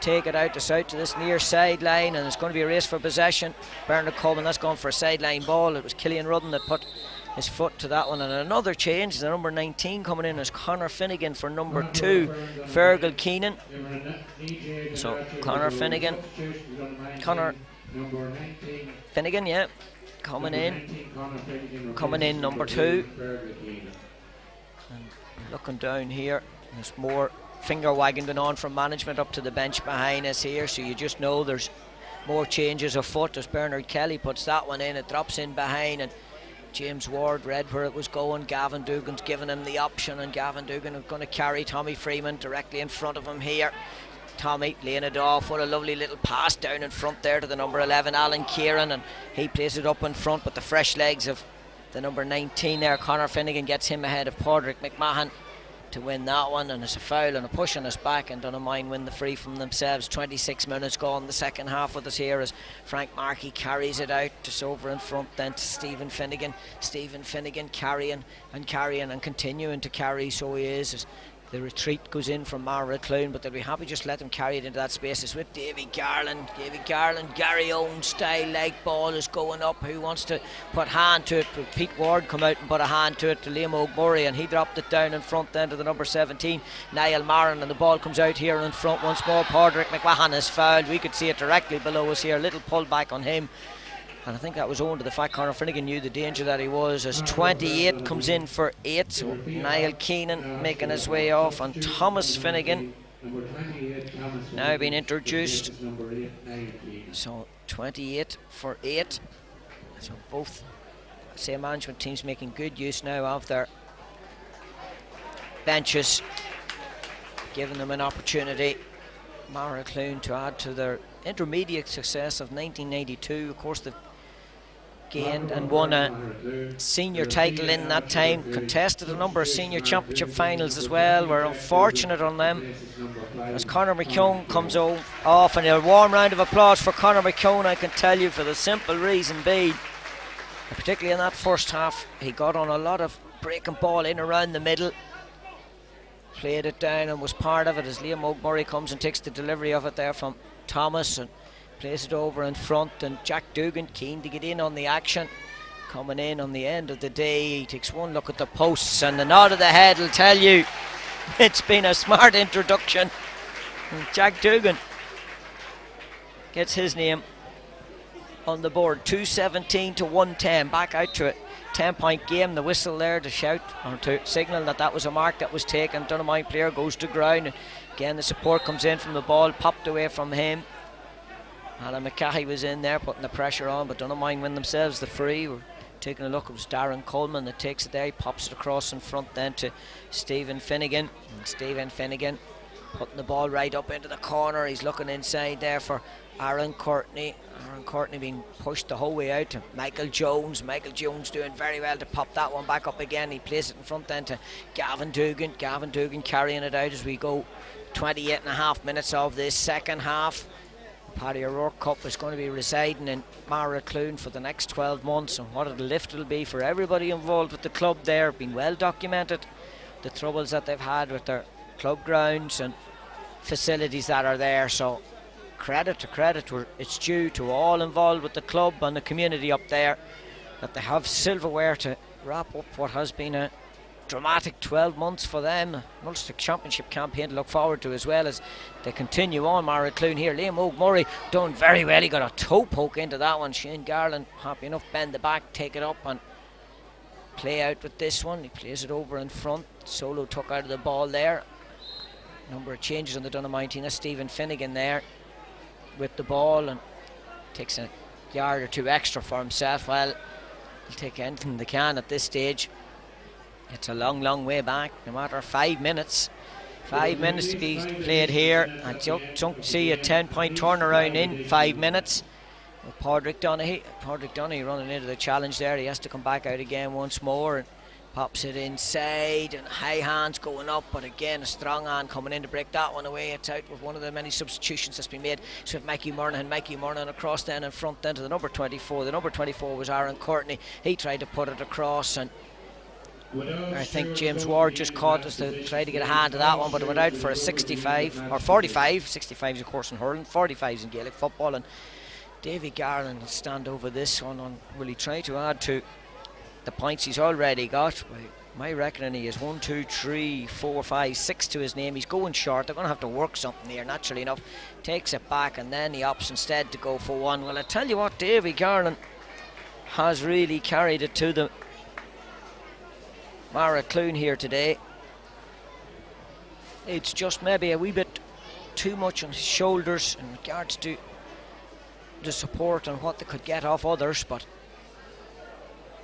take it out to south to this near sideline, and it's going to be a race for possession. Bernard Coleman, that's gone for a sideline ball. It was Killian Rudden that put his foot to that one, and another change. The number 19 coming in is Conor Finnegan for number 2, Fergal Keenan. So Conor Finnegan, yeah, coming in number 2. And looking down here, there's more finger wagging going on from management up to the bench behind us here, so you just know there's more changes afoot as Bernard Kelly puts that one in. It drops in behind, and James Ward read where it was going. Gavin Dugan's giving him the option, and Gavin Dugan is going to carry Tommy Freeman directly in front of him here. Tommy laying it off. What a lovely little pass down in front there to the number 11, Alan Kieran, and he plays it up in front with the fresh legs of the number 19 there. Conor Finnegan gets him ahead of Padraig McMahon to win that one, and it's a foul and a push on us back, and Dunamine win the free from themselves. 26 minutes gone the second half with us here as Frank Markey carries it out just over in front then to Stephen Finnegan. Stephen Finnegan carrying and continuing to carry, so he is, as the retreat goes in from Mara Clune, but they'll be happy just let them carry it into that space. It's with Davy Garland, Gary Owens style leg ball is going up. Who wants to put hand to it? But Pete Ward come out and put a hand to it to Liam O'Murray, and he dropped it down in front then to the number 17, Niall Marin, and the ball comes out here in front once more. Padraig McMahon is fouled. We could see it directly below us here. A little pull back on him, and I think that was owing to the fact Conor Finnegan knew the danger that he was, as 28 comes in for 8. So Niall Keenan making his way off, and Thomas Finnegan now being introduced. So 28 for 8. So both same management teams making good use now of their benches, giving them an opportunity. Mara Clune to add to their intermediate success of 1992. Of course, they've gained and won a senior title in that time, contested a number of senior championship finals as well. We're unfortunate on them as Conor McKeown comes off, and a warm round of applause for Conor McKeown, I can tell you, for the simple reason being, particularly in that first half, he got on a lot of breaking ball in around the middle, played it down and was part of it as Liam O'Murray comes and takes the delivery of it there from Thomas and plays it over in front, and Jack Dugan keen to get in on the action, coming in on the end of the day. He takes one look at the posts, and the nod of the head will tell you it's been a smart introduction. And Jack Dugan gets his name on the board. 217 to 110, back out to it. 10-point game. The whistle there to shout or to signal that was a mark that was taken. Dunamine player goes to ground. Again, the support comes in from the ball, popped away from him. Alan McCahey was in there putting the pressure on, but Dunamine win themselves the free. We're taking a look. It was Darren Coleman that takes it there. He pops it across in front then to Stephen Finnegan. And Stephen Finnegan putting the ball right up into the corner. He's looking inside there for Aaron Courtney. Aaron Courtney being pushed the whole way out to Michael Jones. Michael Jones doing very well to pop that one back up again. He plays it in front then to Gavin Dugan. Gavin Dugan carrying it out as we go 28 and a half minutes of this second half. Paddy O'Rourke Cup is going to be residing in Mara Clune for the next 12 months, and what a lift it'll be for everybody involved with the club there. Been well documented, the troubles that they've had with their club grounds and facilities that are there, so credit to credit it's due to all involved with the club and the community up there that they have silverware to wrap up what has been a dramatic 12 months for them. Ulster Championship campaign to look forward to as well as they continue on. Mara Clune here. Liam O'Murray doing very well. He got a toe poke into that one. Shane Garland happy enough bend the back, take it up, and play out with this one. He plays it over in front. Solo took out of the ball there. Number of changes on the Donaghmore team. That's Stephen Finnegan there with the ball and takes a yard or two extra for himself. Well, he'll take anything they can at this stage. It's a long, long way back. No matter 5 minutes. 5 minutes to be played here. I don't see a 10-point turnaround in 5 minutes. With Padraig Donaghy running into the challenge there. He has to come back out again once more and pops it inside, and high hands going up, but again a strong hand coming in to break that one away. It's out with one of the many substitutions that's been made. So with Mikey Murnahan across then in front then to the number 24. The number 24 was Aaron Courtney. He tried to put it across, and I think James Ward just caught us to try to get a hand to that one, but it went out for a 65 or 45. 65 is of course in hurling, 45 is in Gaelic football, and Davy Garland will stand over this one and will he try to add to the points he's already got. My reckoning he is 1, 2, 3, 4, 5, 6 to his name. He's going short. They're going to have to work something here, naturally enough. Takes it back and then he opts instead to go for one. Well, I tell you what, Davy Garland has really carried it to the Maracloon here today. It's just maybe a wee bit too much on his shoulders in regards to the support and what they could get off others, but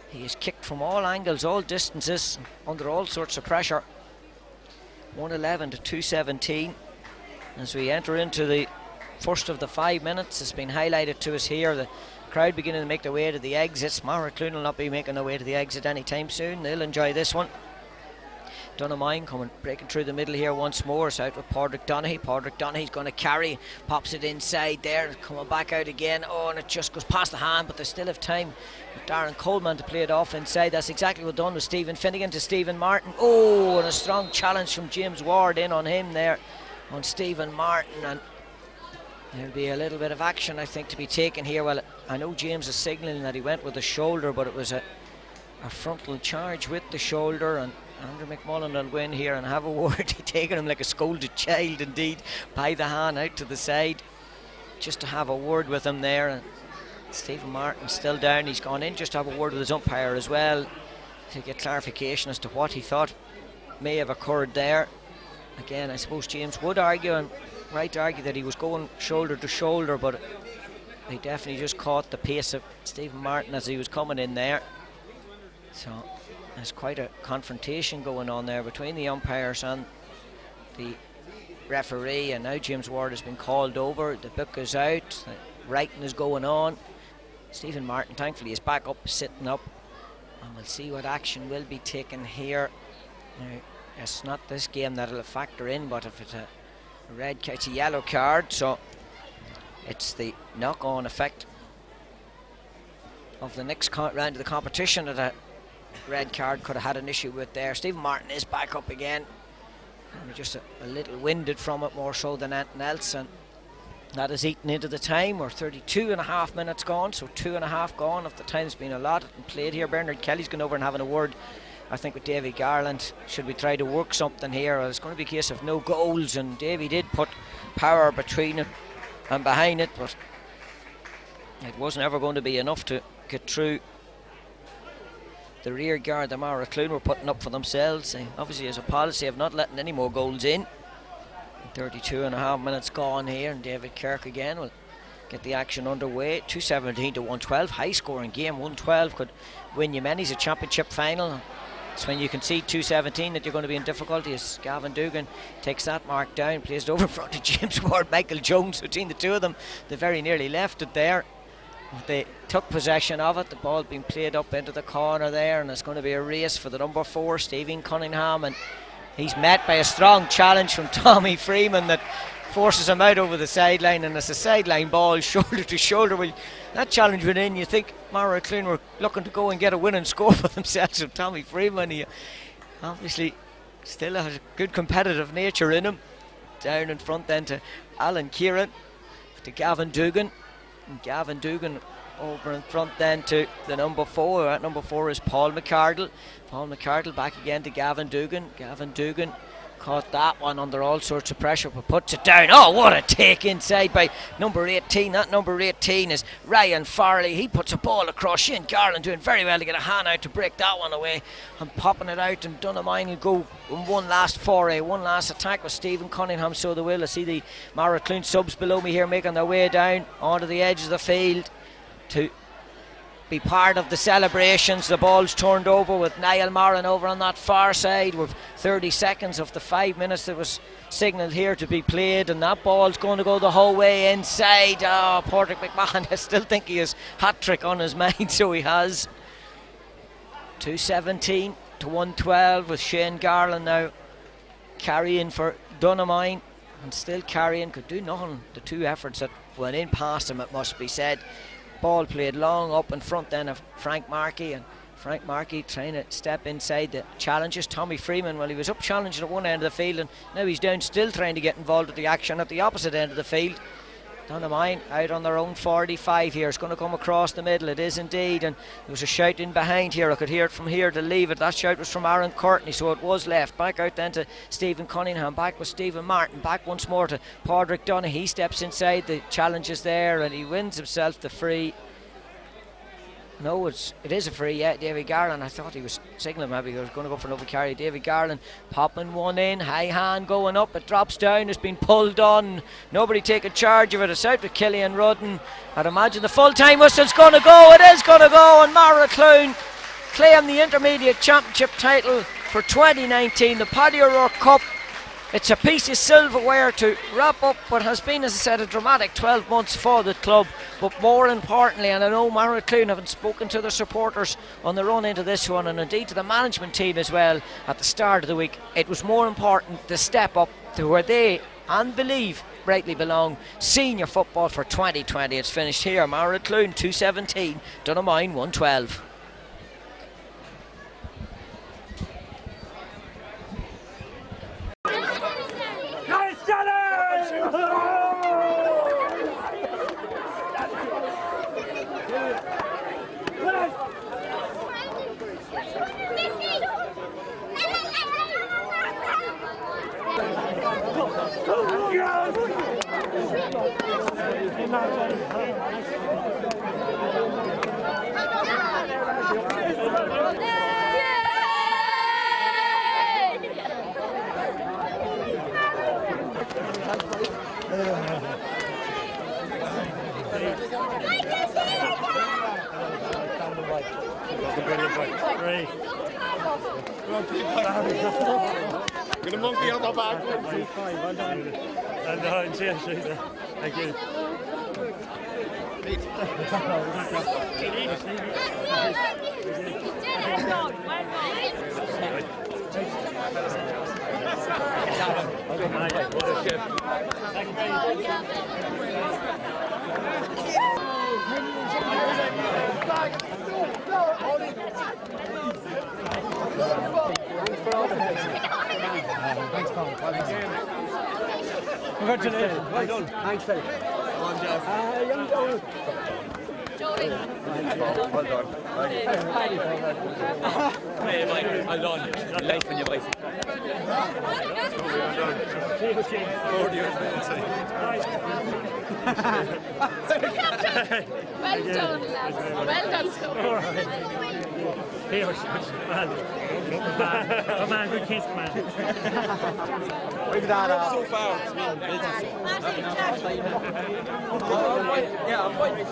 he is kicked from all angles, all distances, under all sorts of pressure. 111 to 217 as we enter into the first of the 5 minutes. It's been highlighted to us here, the crowd beginning to make their way to the exits. Maracloon will not be making their way to the exit anytime soon. They'll enjoy this one. Donaghmore breaking through the middle here once more. It's out with Padraig Donaghy. Padraig Donaghy's going to carry, pops it inside there, coming back out again. Oh, and it just goes past the hand, but they still have time with Darren Coleman to play it off inside. That's exactly what done with Stephen Finnegan to Stephen Martin. Oh, and a strong challenge from James Ward in on him there, on Stephen Martin, and there'll be a little bit of action, I think, to be taken here. Well, I know James is signalling that he went with the shoulder, but it was a frontal charge with the shoulder, and Andrew McMullen will go in here and have a word. He's taking him like a scolded child indeed, by the hand out to the side, just to have a word with him there. And Stephen Martin still down. He's gone in just to have a word with his umpire as well to get clarification as to what he thought may have occurred there. Again, I suppose James would argue, and right to argue, that he was going shoulder to shoulder, but he definitely just caught the pace of Stephen Martin as he was coming in there. So there's quite a confrontation going on there between the umpires and the referee, and now James Ward has been called over. The book is out, the writing is going on. Stephen Martin thankfully is back up, sitting up, and we'll see what action will be taken here. Now, it's not this game that'll factor in, but if it's a red card, it's a yellow card, so it's the knock-on effect of the next round of the competition that a red card could have had an issue with there. Stephen Martin is back up again, and we're just a little winded from it, more so than anything else, and that has eaten into the time. We're 32.5 minutes gone, so 2.5 gone of the time's been allotted and played here. Bernard Kelly's gone over and having a word, I think, with Davy Garland. Should we try to work something here? Well, it's going to be a case of no goals, and Davy did put power between it and behind it, but it wasn't ever going to be enough to get through the rear guard the Maracloon were putting up for themselves. They obviously, as a policy, of not letting any more goals in. 32.5 minutes gone here, and David Kirk again will get the action underway. 217 to 112, high scoring game. 112 could win you many's a championship final. It's when you concede 217 that you're going to be in difficulty, as Gavin Dugan takes that mark down, plays it over in front of James Ward. Michael Jones, between the two of them, they very nearly left it there. They took possession of it, the ball being played up into the corner there, and it's going to be a race for the number 4, Stephen Cunningham, and he's met by a strong challenge from Tommy Freeman that forces him out over the sideline, and it's a sideline ball, shoulder to shoulder. Well, that challenge went in. You think Maracloon were looking to go and get a winning score for themselves, so Tommy Freeman, he obviously still has a good competitive nature in him. Down in front then to Alan Kieran, to Gavin Dugan. Gavin Dugan over in front then to the number 4. That number 4 is Paul McCardle. Paul McCardle back again to Gavin Dugan. Gavin Dugan Caught that one under all sorts of pressure, but puts it down. Oh, what a take inside by number 18. That number 18 is Ryan Farley. He puts a ball across. Shane Garland doing very well to get a hand out to break that one away and popping it out. And Dunamine will go in one last foray, one last attack with Stephen Cunningham. So they will. I see the Maracloon subs below me here making their way down onto the edge of the field to be part of the celebrations. The ball's turned over with Niall Moran over on that far side with 30 seconds of the 5 minutes that was signalled here to be played, and that ball's going to go the whole way inside. Oh, Patrick McMahon, I still think he has hat-trick on his mind, so he has. 2:17 to 1:12 with Shane Garland now carrying for Dunamine, and still carrying, could do nothing. The two efforts that went in past him, it must be said. Ball played long up in front then of Frank Markey, and Frank Markey trying to step inside the challenges. Tommy Freeman, well, he was up challenging at one end of the field, and now he's down still trying to get involved with the action at the opposite end of the field. Dunamine out on their own 45 here. It's going to come across the middle. It is indeed. And there was a shout in behind here. I could hear it from here to leave it. That shout was from Aaron Courtney, so it was left. Back out then to Stephen Cunningham. Back with Stephen Martin. Back once more to Padraig Donaghy. He steps inside. The challenge is there and he wins himself the free. No, it is a free, yeah, Davy Garland. I thought he was signalling maybe he was going to go for another carry. Davy Garland popping one in, high hand going up, it drops down, it's been pulled on. Nobody taking charge of it. It's out with Killian Rudden. I'd imagine the full-time whistle's going to go. It is going to go, and Maracloon claim the Intermediate Championship title for 2019, the Paddy O'Rourke Cup. It's a piece of silverware to wrap up what has been, as I said, a dramatic 12 months for the club. But more importantly, and I know Maracloon haven't spoken to their supporters on the run into this one, and indeed to the management team as well at the start of the week, it was more important to step up to where they, and believe, rightly belong, senior football for 2020. It's finished here. Maracloon 2:17, Dunamine 1:12. Good monkey on the back. Well done. And cheers, thank you. Thanks, Paul. Congratulations. Well done. Thanks, Phil. Come on, Jeff. Young Joe. Joey. Well done. Well done. Life in your voice. Well done, lads. Well done, Scott. Here, oh man, good kiss, man. Look at that. So far, it's been business. Yeah, I'm waiting.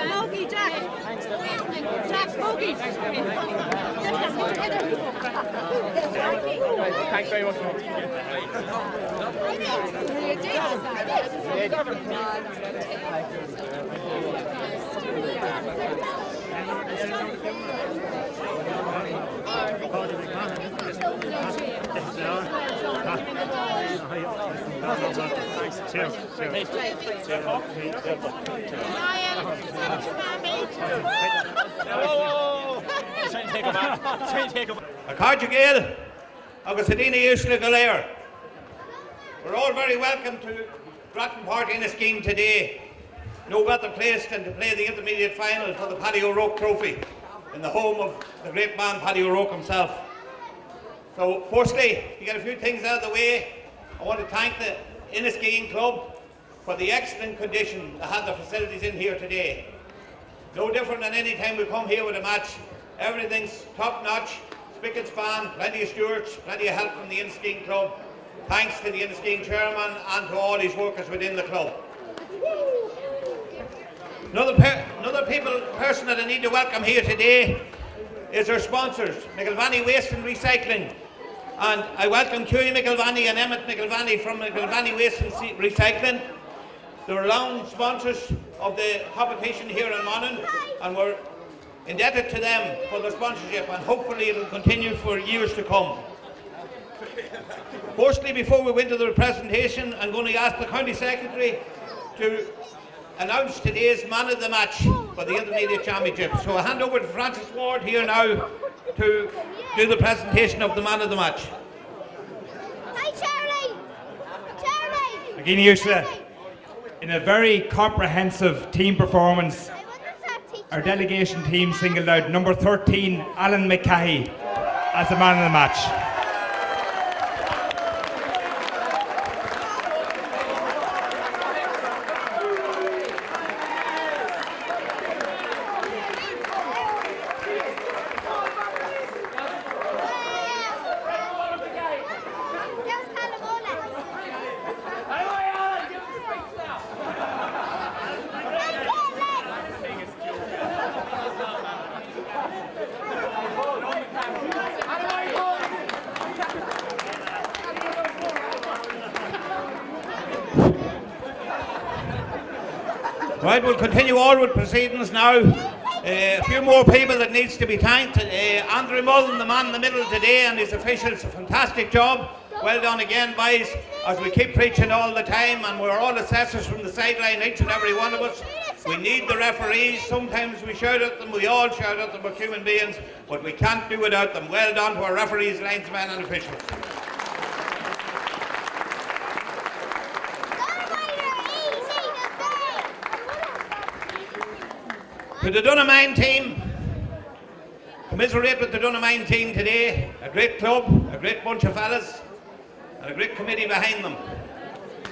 Moggy. Jack, Moggy. Thanks very much. Cheers. A Cardigan, August Adina Ushla Galair. We're all very welcome to Grattan Park in a scheme today. No better place than to play the intermediate final for the Paddy O'Rourke Trophy in the home of the great man Paddy O'Rourke himself. So firstly, to get a few things out of the way, I want to thank the Inniskeen Club for the excellent condition they had the facilities in here today. No different than any time we come here with a match. Everything's top notch, spick and span, plenty of stewards, plenty of help from the Inniskeen Club. Thanks to the Inniskeen chairman and to all his workers within the club. Another person that I need to welcome here today is our sponsors, McIlvaney Waste and Recycling. And I welcome Cuey McIlvaney and Emmett McIlvaney from McIlvaney Waste and Recycling. They're long sponsors of the competition here in Monaghan, and we're indebted to them for their sponsorship, and hopefully it will continue for years to come. Firstly, before we go into the presentation, I'm going to ask the County Secretary to announce today's man of the match for the Intermediate Championship. So I hand over to Francis Ward here now to do the presentation of the man of the match. Hi, Charlie! Charlie! Again, Ursula, in a very comprehensive team performance, our delegation team singled out number 13, Alan McCahey, as the man of the match. Right, we'll continue on with proceedings now. A few more people that needs to be thanked. Andrew Mullen, the man in the middle today, and his officials, a fantastic job. Well done again, boys, as we keep preaching all the time, and we're all assessors from the sideline, each and every one of us. We need the referees. Sometimes we shout at them, we all shout at them, we're human beings, but we can't do without them. Well done to our referees, linesmen and officials. To the Dunamine team, commiserate with the Dunamine team today. A great club, a great bunch of fellas, and a great committee behind them.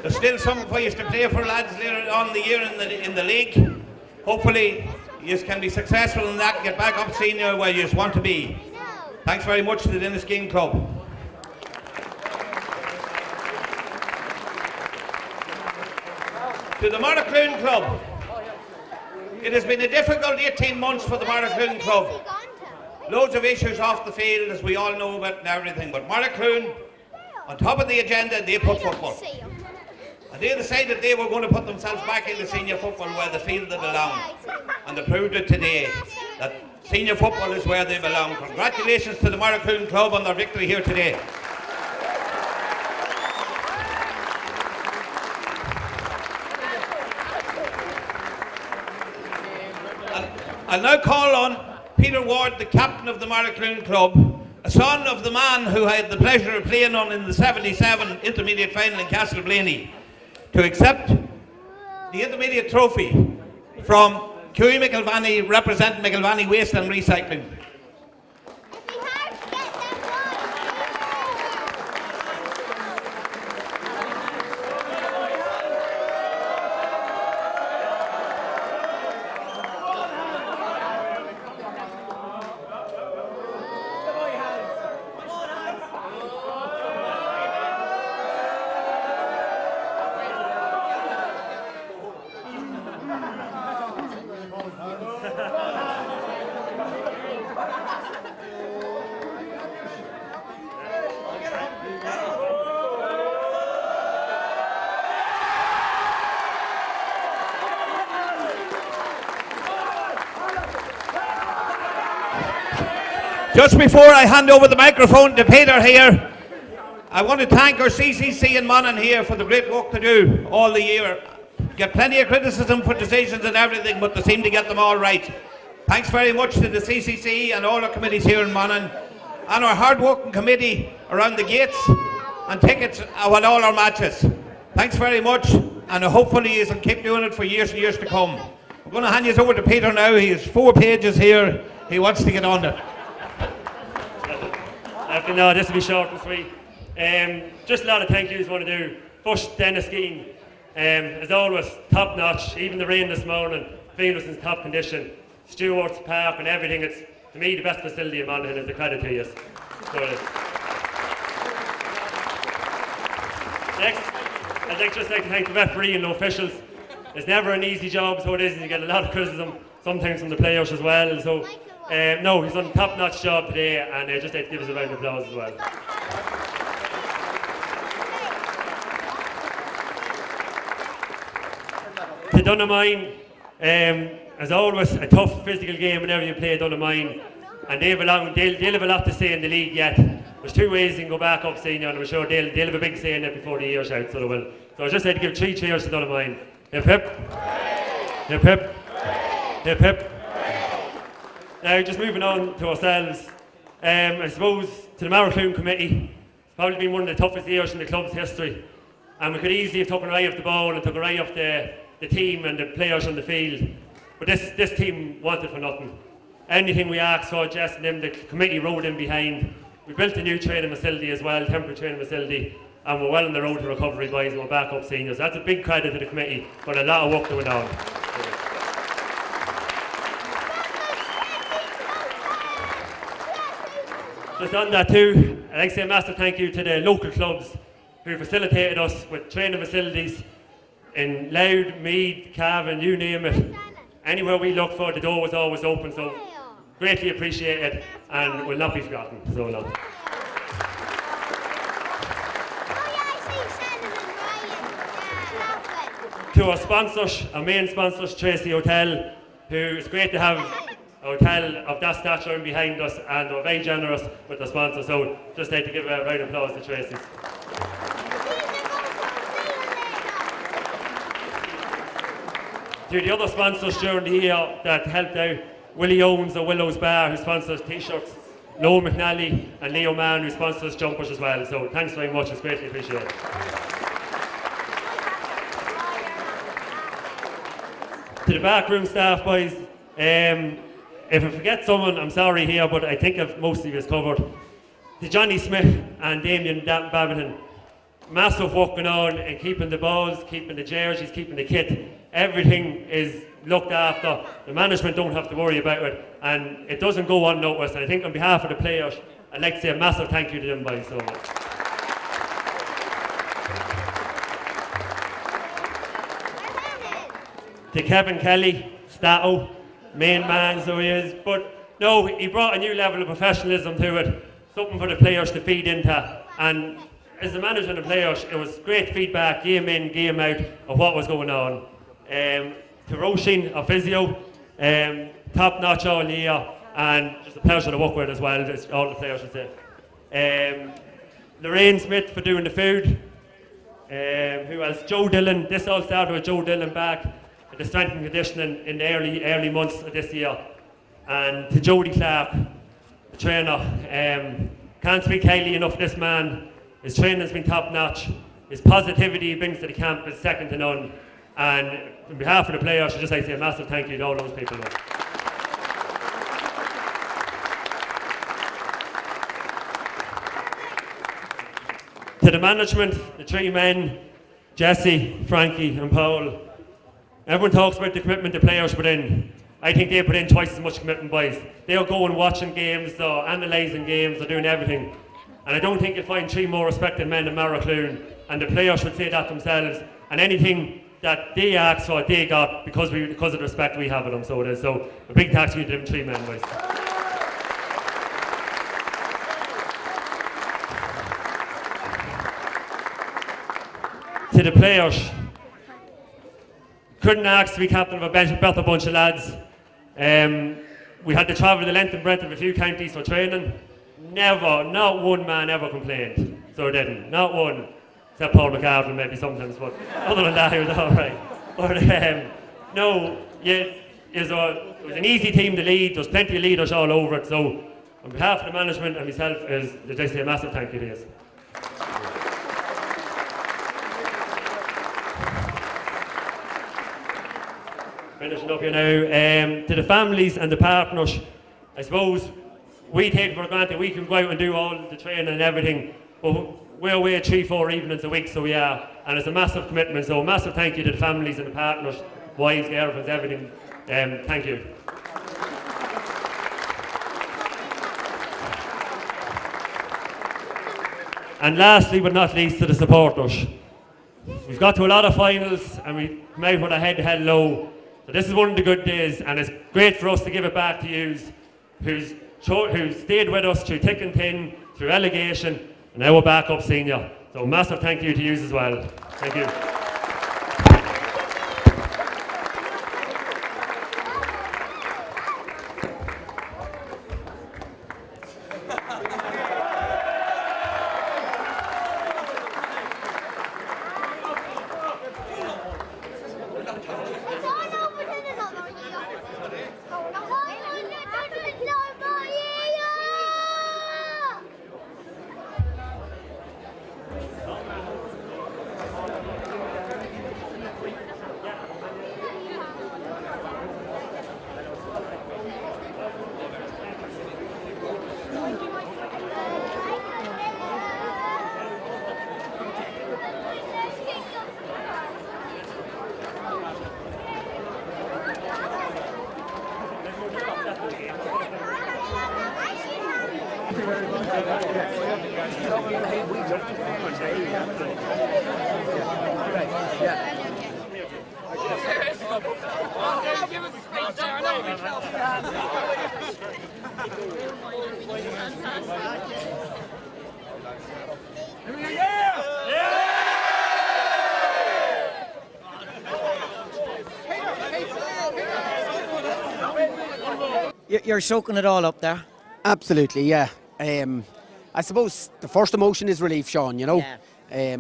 There's still something for you to play for, lads, later on the year in the league. Hopefully, you can be successful in that and get back up senior where you want to be. Thanks very much to the Inniskeen Club. To the Maracloon Club. It has been a difficult 18 months for the Maracloon Club. Loads of issues off the field, as we all know about and everything, but Maracloon, on top of the agenda, they put football. And they decided they were going to put themselves back into senior football where the field they belong. And they proved it today, that senior football is where they belong. Congratulations to the Maracloon Club on their victory here today. I'll now call on Peter Ward, the captain of the Maracloon Club, a son of the man who I had the pleasure of playing on in the 77 intermediate final in Castleblaney, to accept the intermediate trophy from Cuey McIlvaney, representing McIlvaney Waste and Recycling. Just before I hand over the microphone to Peter here, I want to thank our CCC in Monaghan here for the great work they do all the year. Get plenty of criticism for decisions and everything, but they seem to get them all right. Thanks very much to the CCC and all our committees here in Monaghan, and our hard-working committee around the gates and tickets at all our matches. Thanks very much. and hopefully he'll keep doing it for years and years to come. I'm going to hand you over to Peter now. He has 4 pages here. He wants to get on it. No, this will be short and sweet. Just a lot of thank yous I want to do. First, Dennis Gein. As always, top notch. Even the rain this morning, field was in top condition. Stewart's Park and everything. It's, to me, the best facility in Monaghan. Is a credit to you. So it is. Next, I'd just like to thank the referee and the officials. It's never an easy job, so it is. You get a lot of criticism, sometimes from the players as well. So, no, he's done a top-notch job today, and just like to give us a round of applause as well. To Dunamine, as always, a tough physical game whenever you play Dunamine, and they'll have a lot to say in the league yet. There's 2 ways you can go back up senior, and I'm sure they'll have a big say in it before the year's out, so they will. So I just like to give 3 cheers to Dunamine. Hip hip. Hip hip. Hip hip. Now, just moving on to ourselves, I suppose to the Maracloon committee, it's probably been one of the toughest years in the club's history, and we could easily have taken an eye off the ball and took an eye off the team and the players on the field, but this team wanted for nothing. Anything we asked for, Jess and them, the committee rode in behind. We built a new training facility as well, temporary training facility, and we're well on the road to recovery, boys, and we're back up seniors. That's a big credit to the committee, but a lot of work going on. Just on that too, I'd like to say a massive thank you to the local clubs who facilitated us with training facilities in Louth, Meath, Cavan, you name it. Anywhere we look for, the door was always open, so greatly appreciated and will not be forgotten. So long. To our sponsors, our main sponsors, Tracy Hotel, who is great to have a hotel of that stature behind us, and they're very generous with the sponsors. So just like to give a round of applause to Tracy. To the other sponsors during the year that helped out, Willie Owens of Willow's Bar, who sponsors t-shirts, Noel McNally and Leo Mann, who sponsors jumpers as well. So thanks very much, it's greatly appreciated. To the backroom staff, boys, if I forget someone, I'm sorry here, but I think I've mostly just covered. To Johnny Smith and Damien Babington, massive work going on in keeping the balls, keeping the jerseys, keeping the kit. Everything is looked after. The management don't have to worry about it, and it doesn't go unnoticed. And I think on behalf of the players, I'd like to say a massive thank you to them, boys. So much. To Kevin Kelly, Stato, main man, so he is. But no, he brought a new level of professionalism to it, something for the players to feed into. And as the manager and the players, it was great feedback, game in, game out, of what was going on. To Roisin, our physio, top notch all year, and just a pleasure to work with as well, as all the players should say. Lorraine Smith for doing the food. Who else? Joe Dillon. This all started with Joe Dillon back at the strength and conditioning in the early months of this year. And to Jody Clark, the trainer. Can't speak highly enough of this man. His training's been top notch. His positivity he brings to the camp is second to none. And on behalf of the players, I'd just like to say a massive thank you to all those people. To the management, the 3 men, Jesse, Frankie and Paul. Everyone talks about the commitment the players put in. I think they put in twice as much commitment, boys. They're going watching games, they're analysing games, they're doing everything. And I don't think you'll find 3 more respected men in Maracloon. And the players should say that themselves. And anything that they asked for, they got because of the respect we have for them. So it is. So a big thanks to you to them 3 men, boys. To the players, couldn't ask to be captain of a better bunch of lads. We had to travel the length and breadth of a few counties for training. Never, not one man ever complained. So it didn't, not one. Except Paul McCarthy maybe sometimes, but other than that, he was all right. But no, it was an easy team to lead. There was plenty of leaders all over it. So on behalf of the management and myself, I'd like to say a massive thank you to you. finishing up, you know. To the families and the partners, I suppose we take for granted we can go out and do all the training and everything, but we're away 3-4 evenings a week, so we are, and it's a massive commitment. So a massive thank you to the families and the partners, wives, girlfriends, everything. Thank you. And lastly but not least, to the supporters. We've got to a lot of finals and we come out with our head held low. So this is one of the good days, and it's great for us to give it back to you who's stayed with us through thick and thin, through relegation, and now we're back up senior. So massive thank you to you as well. Thank you. You're soaking it all up there. Absolutely, yeah. I suppose the first emotion is relief, Sean, you know. Yeah.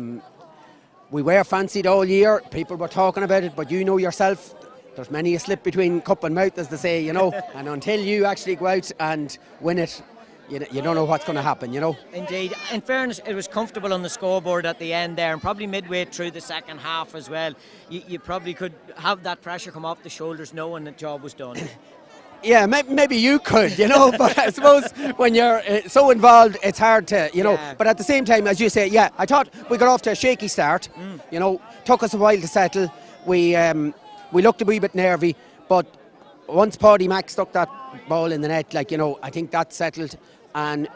We were fancied all year, people were talking about it, but you know yourself, there's many a slip between cup and mouth, as they say, you know. And until you actually go out and win it, you don't know what's going to happen, you know. Indeed. In fairness, it was comfortable on the scoreboard at the end there, and probably midway through the second half as well. You probably could have that pressure come off the shoulders knowing the job was done. Yeah, maybe you could, you know, but I suppose when you're so involved, it's hard to, you know. Yeah. But at the same time, as you say, yeah, I thought we got off to a shaky start. You know, took us a while to settle. We looked a wee bit nervy, but once Paddy Mack stuck that ball in the net, like, you know, I think that settled. And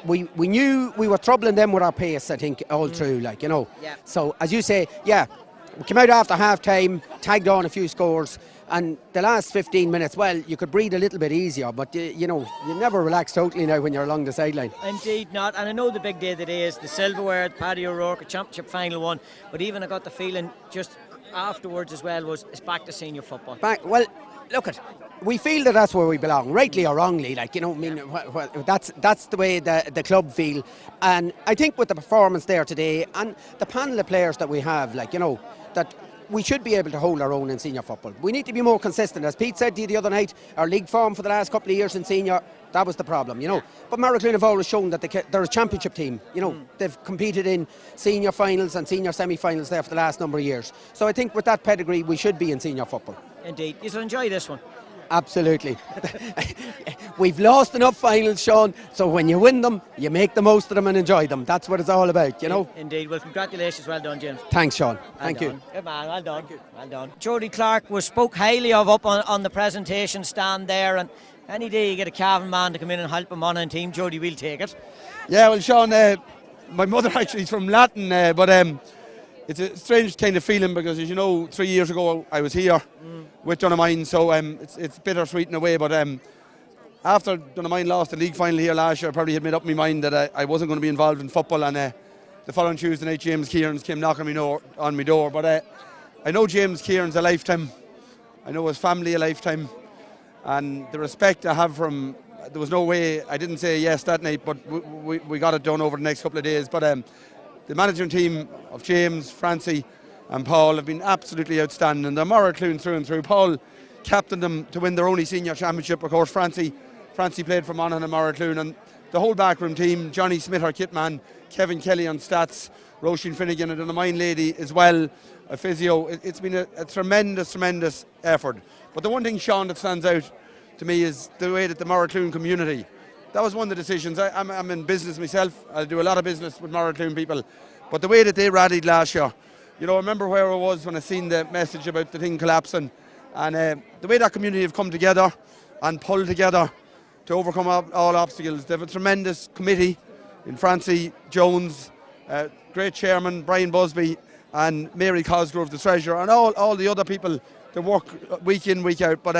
we knew we were troubling them with our pace, I think, all through, like, you know. Yeah. So, as you say, yeah, we came out after half-time, tagged on a few scores. And the last 15 minutes, well, you could breathe a little bit easier, but you know, you never relax totally now when you're along the sideline. Indeed not, and I know the big day today is the silverware, the Paddy O'Rourke, a championship final one, but even I got the feeling just afterwards as well was it's back to senior football. Well, look we feel that that's where we belong, rightly or wrongly, like, you know, I mean, that's the way the club feel. And I think with the performance there today and the panel of players that we have, like, you know, that we should be able to hold our own in senior football. We need to be more consistent. As Pete said to you the other night, our league form for the last couple of years in senior, that was the problem, you know. But Maraclune have always shown that they're a championship team, you know. They've competed in senior finals and senior semi-finals there for the last number of years. So I think with that pedigree, we should be in senior football. Indeed. You should enjoy this one. Absolutely. We've lost enough finals, Sean, so when you win them, you make the most of them and enjoy them. That's what it's all about, you know. Indeed. Well, congratulations. Well done, James. Thanks, Sean. Thank you. Good man. Well done. Well done. Jody Clark was spoke highly of up on the presentation stand there, and any day you get a Cavan man to come in and help him on a team, Jody, we'll take it. Yeah, well, Sean, my mother actually is from Latin, but it's a strange kind of feeling because, as you know, 3 years ago I was here with Dunamine, so it's bittersweet in a way. But after Dunamine lost the league final here last year, I probably had made up my mind that I wasn't going to be involved in football. And the following Tuesday night, James Kieran's came knocking on my door. But I know James Kieran's a lifetime. I know his family a lifetime. And the respect I have for him, there was no way I didn't say yes that night, but we got it done over the next couple of days. But the management team of James, Francie and Paul have been absolutely outstanding. They're Maraclune through and through. Paul captained them to win their only senior championship. Of course, Francie played for Monaghan and Maraclune. And the whole backroom team, Johnny Smith, our kit man, Kevin Kelly on stats, Roisin Finnegan, and the mine lady as well, a physio. It's been a tremendous effort. But the one thing, Sean, that stands out to me is the way that the Morrocloon community, that was one of the decisions. I'm in business myself. I do a lot of business with Morrocloon people. But the way that they rallied last year, you know, I remember where I was when I seen the message about the thing collapsing. And the way that community have come together and pulled together to overcome all obstacles. They have a tremendous committee in Francie Jones, great chairman Brian Busby, and Mary Cosgrove, the treasurer, and all the other people that work week in, week out. But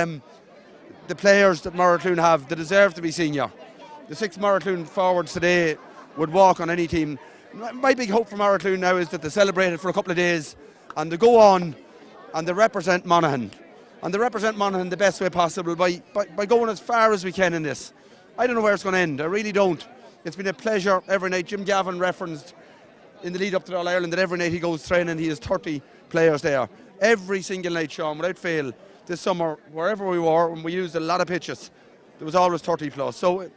the players that Morrocloon have, they deserve to be senior. The 6 Morrocloon forwards today would walk on any team. My big hope for Morrocloon now is that they celebrate it for a couple of days and they go on and they represent Monaghan. And they represent Monaghan the best way possible by going as far as we can in this. I don't know where it's going to end. I really don't. It's been a pleasure every night. Jim Gavin referenced in the lead up to All Ireland that every night he goes training, he has 30 players there. Every single night, Sean, without fail, this summer, wherever we were, and we used a lot of pitches, there was always 30 plus. So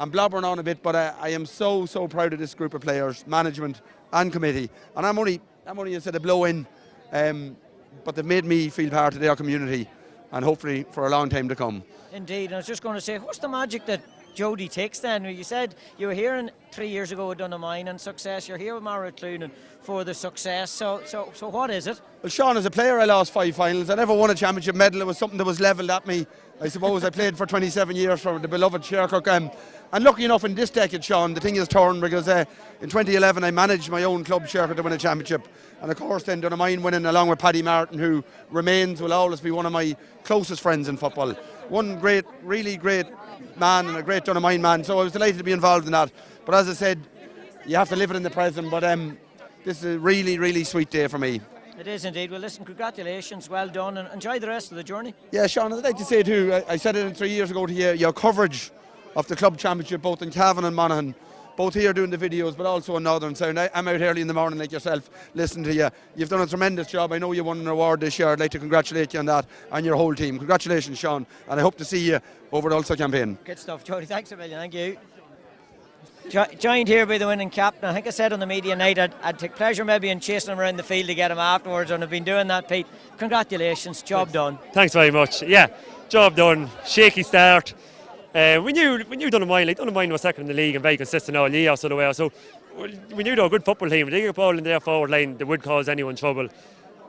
I'm blabbering on a bit, but I am so proud of this group of players, management and committee. And I'm only a blow in, but they've made me feel part of their community, and hopefully for a long time to come. Indeed, and I was just going to say, what's the magic that Jody takes then? You said you were here 3 years ago with Donaghmine and success. You're here with Morrocloon for the success. So what is it? Well, Sean, as a player, I lost 5 finals. I never won a championship medal. It was something that was levelled at me. I suppose I played for 27 years for the beloved Shercock. And lucky enough in this decade, Sean, the thing is turned because in 2011 I managed my own club, Shercock, to win a championship. And of course then Donaghmine winning along with Paddy Martin, who will always be one of my closest friends in football. One really great man and a great Donaghmine man. So I was delighted to be involved in that. But as I said, you have to live it in the present. But this is a really sweet day for me. It is indeed. Well, listen, congratulations, well done, and enjoy the rest of the journey. Yeah, Sean, I'd like to say too, I said it 3 years ago to you, your coverage of the club championship, both in Cavan and Monaghan, both here doing the videos, but also in Northern Sound. I'm out early in the morning like yourself, listening to you. You've done a tremendous job. I know you won an award this year. I'd like to congratulate you on that and your whole team. Congratulations, Sean, and I hope to see you over the Ulster campaign. Good stuff, Jody. Thanks a million. Thank you. Joined here by the winning captain. I think I said on the media night I'd take pleasure maybe in chasing him around the field to get him afterwards, and I've been doing that, Pete. Congratulations, job done. Thanks very much. Yeah, job done. Shaky start. We knew Donaghmine was second in the league and very consistent all year, so we knew they were a good football team. They get a ball in their forward line, they would cause anyone trouble.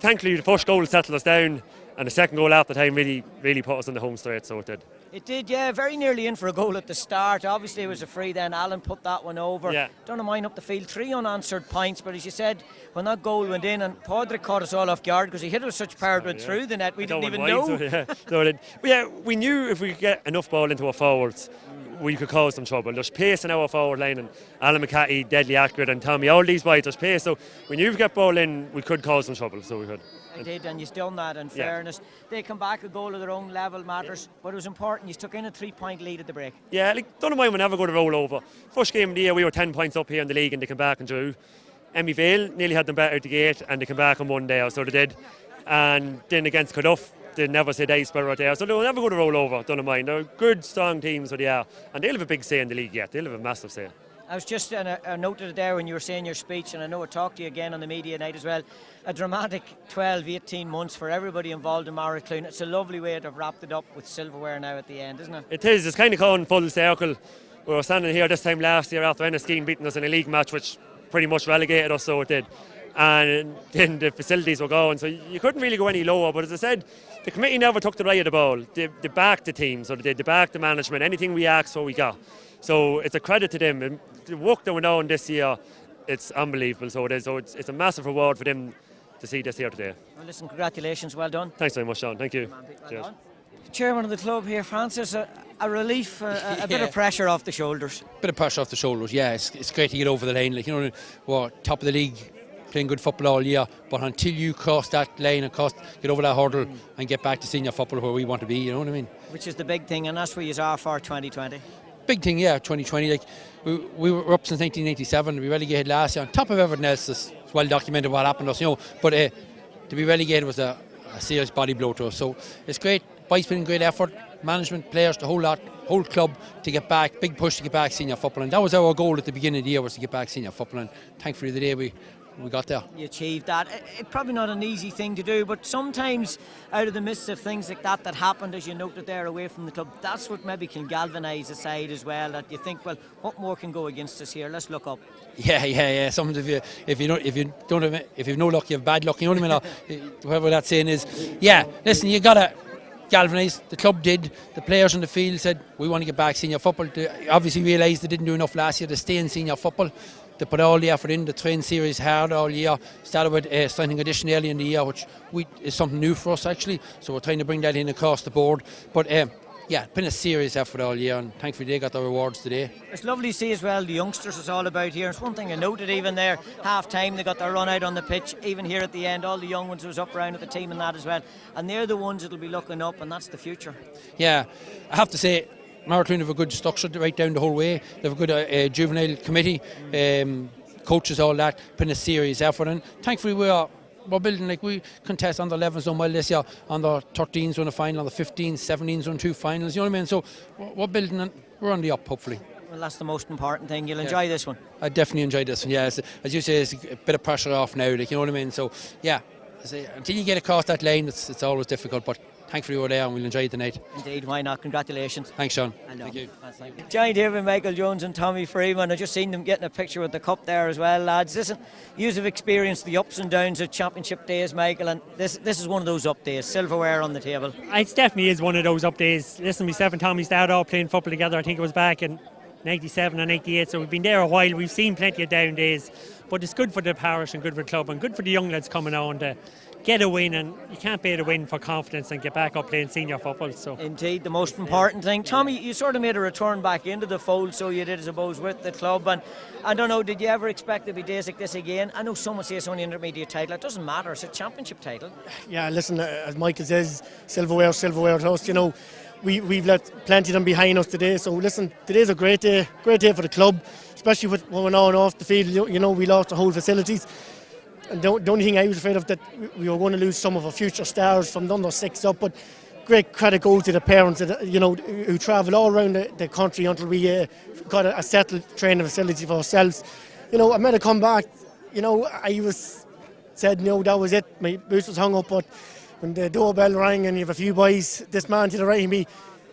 Thankfully, the first goal settled us down, and the second goal after time really put us on the home straight, so it did. It did, yeah, very nearly in for a goal at the start. Obviously it was a free then, Alan put that one over. Yeah. Donaghmine up the field, 3 unanswered points, but as you said, when that goal went in, and Padraig caught us all off guard because he hit it with such power went through the net, we didn't even know. We knew if we could get enough ball into our forwards, we could cause them trouble. There's pace in our forward line, and Alan McCarthy, deadly accurate, and Tommy, all these boys, there's pace, so we knew if we get ball in, we could cause them trouble, so we could. I did, and you've done that in fairness. They come back, a goal of their own level matters, but it was important. You took in a 3-point lead at the break. Yeah, Donaghmine were never going to roll over. First game of the year, we were 10 points up here in the league, and they came back and drew. Emmy Vale nearly had them better at the gate, and they came back on one day, so they did. And then against Carduff, they never said ace right there, so they were never going to roll over, Donaghmine. They're good, strong teams, so they are. And they'll have a big say in the league yet. They'll have a massive say. I was just I noted it there when you were saying your speech, and I know I talked to you again on the media night as well. A dramatic 12-18 months for everybody involved in Morrocloon. It's a lovely way to have wrapped it up with silverware now at the end, isn't it? It is. It's kind of gone full circle. We were standing here this time last year after Enniskeane beating us in a league match, which pretty much relegated us, so it did. And then the facilities were going, so you couldn't really go any lower. But as I said, the committee never took the right of the ball. They backed the team, so they backed the management. Anything we asked for, we got. So it's a credit to them. And the work that went on this year, it's unbelievable. So it is. So it's a massive reward for them to see this here today. Well, listen, congratulations, well done. Thanks very much, Sean. Thank you. Well Cheers. Chairman of the club here, Francis, a relief, a bit of pressure off the shoulders. Bit of pressure off the shoulders, yeah. It's great to get over the line. Like, you know, we're top of the league, playing good football all year, but until you cross that line and get over that hurdle and get back to senior football where we want to be, you know what I mean? Which is the big thing, and that's where you are for 2020. Big thing, yeah, 2020. Like we were up since 1987. We relegated last year. On top of everything else, it's well documented what happened to us, you know. But to be relegated was a serious body blow to us. So it's great. Boys put in great effort. Management, players, the whole lot. whole club to get back, big push to get back senior football, and that was our goal at the beginning of the year, was to get back senior football, and thankfully the day we got there. You achieved that. It's probably not an easy thing to do, but sometimes out of the midst of things like that happened, as you noted there, away from the club, that's what maybe can galvanise a side as well, that you think, well, what more can go against us here? Let's look up. Yeah. Sometimes if you've no luck, you have bad luck. You know what I mean? Whatever that saying is. Yeah. Listen, you gotta galvanise. The club did. The players on the field said we want to get back senior football. They obviously realised they didn't do enough last year to stay in senior football. They put all the effort in. The train series hard all year. Started with signing addition early in the year, which is something new for us actually. So we're trying to bring that in across the board. But yeah, been a serious effort all year, and thankfully they got their rewards today. It's lovely to see as well the youngsters it's all about here. It's one thing I noted even there, half time they got their run out on the pitch, even here at the end, all the young ones was up around at the team and that as well. And they're the ones that'll be looking up, and that's the future. Yeah, I have to say, Marathon have a good structure right down the whole way. They have a good juvenile committee, coaches, all that, putting a serious effort in. Thankfully we're building, like we contest under 11s done well this year, under 13s won a final, under 15s, 17s won 2 finals, you know what I mean? So we're building and we're on the up, hopefully. Well, that's the most important thing. You'll enjoy this one. I definitely enjoyed this one, yeah. As you say, it's a bit of pressure off now, like, you know what I mean? So yeah, until you get across that line, it's always difficult, but thankfully we're there and we'll enjoy it tonight. Indeed, why not? Congratulations. Thanks, Sean. Thank you. Joined here with Michael Jones and Tommy Freeman. I just seen them getting a picture with the cup there as well, lads. Listen, you have experienced the ups and downs of championship days, Michael, and this is one of those up days. Silverware on the table. It definitely is one of those up days. Listen, myself and Tommy started all playing football together. I think it was back in 97 and 88, so we've been there a while. We've seen plenty of down days, but it's good for the parish and good for the club and good for the young lads coming on to get a win, and you can't beat a win for confidence and get back up playing senior football. So indeed, the most important thing. Tommy, you sort of made a return back into the fold, so you did, I suppose, with the club, and I don't know, did you ever expect there'd be days like this again? I know someone says it's only an intermediate title. It doesn't matter, it's a championship title. Yeah, listen, as Michael says, silverware to us, you know, we've left plenty of them behind us today, so listen, today's a great day for the club, especially with what went on off the field. You know, we lost the whole facilities. And the only thing I was afraid of, that we were going to lose some of our future stars from the under 6 up, but great credit goes to the parents that, you know, who travelled all around the country until we got a settled training facility for ourselves. You know, I made a comeback, you know, said, no, that was it, my boots was hung up, but when the doorbell rang and you have a few boys, this man to the right of me,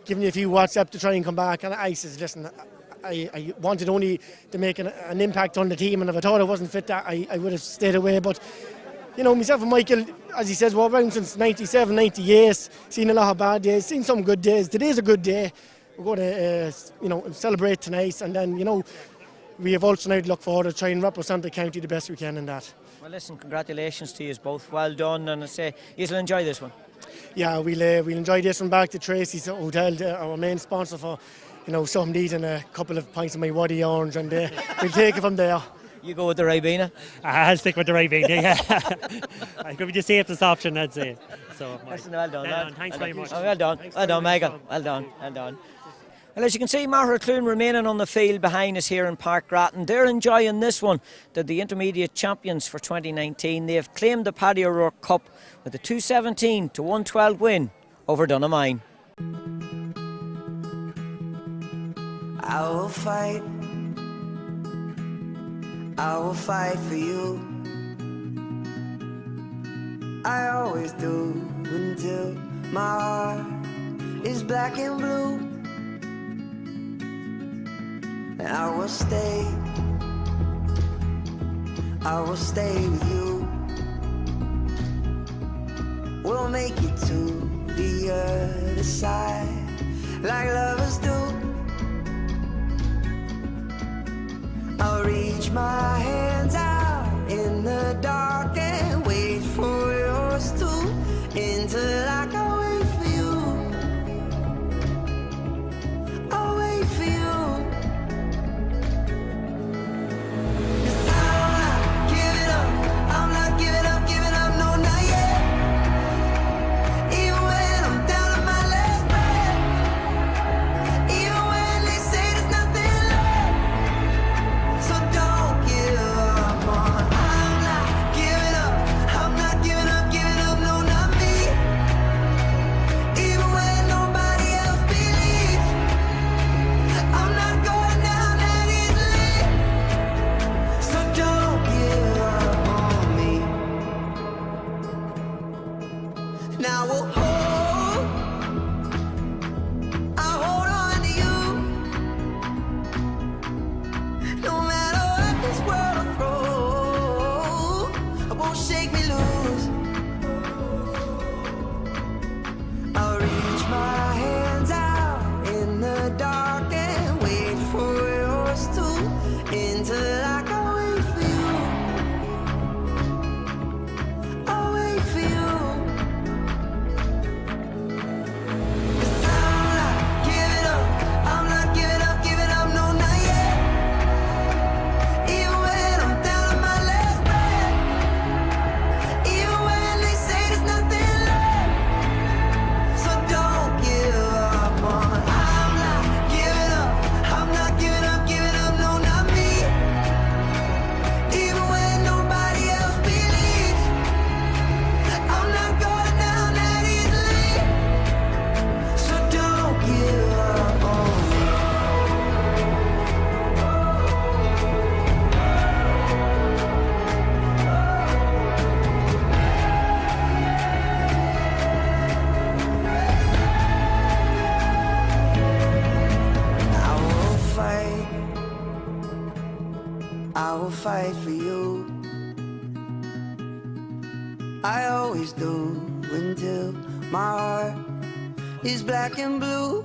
giving you a few WhatsApp to try and come back, and I says, listen, I wanted only to make an impact on the team, and if I thought I wasn't fit, I would have stayed away. But, you know, myself and Michael, as he says, we're around since 97, 98, seen a lot of bad days, seen some good days. Today's a good day. We're going to, you know, celebrate tonight, and then, you know, we have also now to look forward to try and represent the county the best we can in that. Well, listen, congratulations to you both. Well done, and I say you'll enjoy this one. Yeah, we'll enjoy this one. Back to Tracy's Hotel, our main sponsor, for, you know, something to eat and a couple of pints of my Waddy Orange, and we'll take it from there. You go with the Ribena? I'll stick with the Ribena, yeah. It could be the safest option, I'd say. So, listen, well done, lad. Thanks very much. Well done, Michael. Well done. Well, as you can see, Mahercloon remaining on the field behind us here in Park Grattan. They're enjoying this one. They're the intermediate champions for 2019. They have claimed the Paddy O'Rourke Cup with a 217-112 win over Dunamine. I will fight for you. I always do, until my heart is black and blue. And I will stay with you. We'll make it to the other side, like lovers do. I'll reach my hands out in the dark and wait for yours to, until I can wait for you. I'll wait for you. 'Cause I'm not giving up, no, not yet. Even when I'm down to my last breath, even when they say there's nothing left. So don't give up on. I'm not giving up, no, not me. Now we'll hold, I'll hold on to you. No matter what this world throws, it won't shake me loose. I'll reach my hands out in the dark and wait for yours to, until I can wait for you. I'll wait for you. 'Cause I'm not giving up, I'm not giving up, no, not yet. Even when I'm down to my last breath, even when they say there's nothing left. So don't give up on. I'm not giving up, I'm not giving up, no, not me. Even when nobody else believes, I'm not going down that easily. So don't give up on me. I will fight, I will fight for you. I always do until my heart is black and blue.